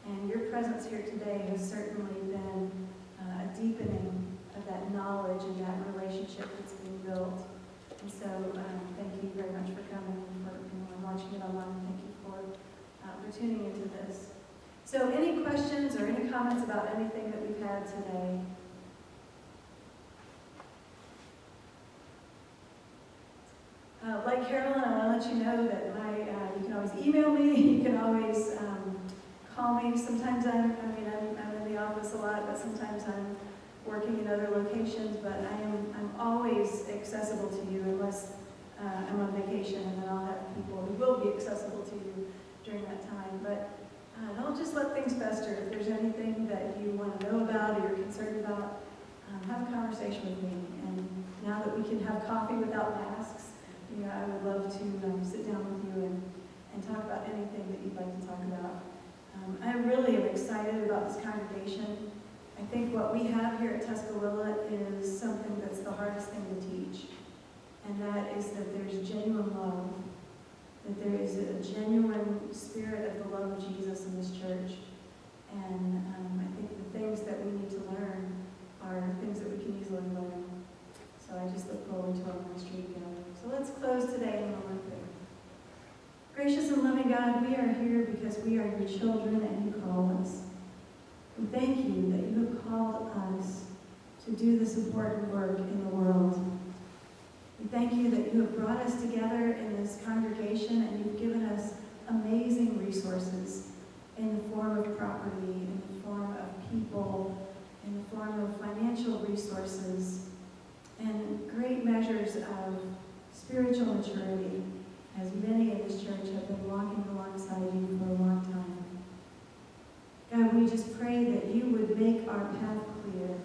And your presence here today has certainly been a deepening of that knowledge and that relationship that's being built. And so thank you very much for coming and for watching it online. Thank you for tuning into this. So any questions or any comments about anything that we've had today? Like Carolyn, I want to let you know that you can always email me, you can always call me. Sometimes I'm in the office a lot, but sometimes I'm working in other locations, but I'm always accessible to you unless I'm on vacation, and then I'll have people who will be accessible to you during that time. But don't just let things fester. If there's anything that you want to know about or you're concerned about, have a conversation with me. And now that we can have coffee without masks, I would love to sit down with you and talk about anything that you'd like to talk about. I really am excited about this congregation. I think what we have here at Tuscarora is something that's the hardest thing to teach. there is a genuine spirit of the love of Jesus in this church. And I think the things that we need to learn are things that we can easily learn. So I just look forward to our ministry together. So let's close today in a moment of prayer. Gracious and loving God, we are here because we are your children and you call us. We thank you that you have called us to do this important work in the world. We thank you that you have brought us together in this congregation and you've given us amazing resources in the form of property, in the form of people, in the form of financial resources, and great measures of spiritual maturity, as many in this church have been walking alongside you for a long time. God, we just pray that you would make our path clear.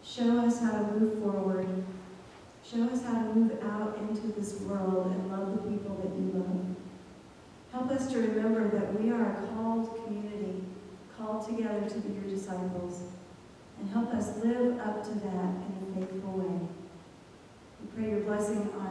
Show us how to move forward. Show us how to move out into this world and love the people that you love. Help us to remember that we are a called community, called together to be your disciples, and help us live up to that in a faithful way. We pray your blessing on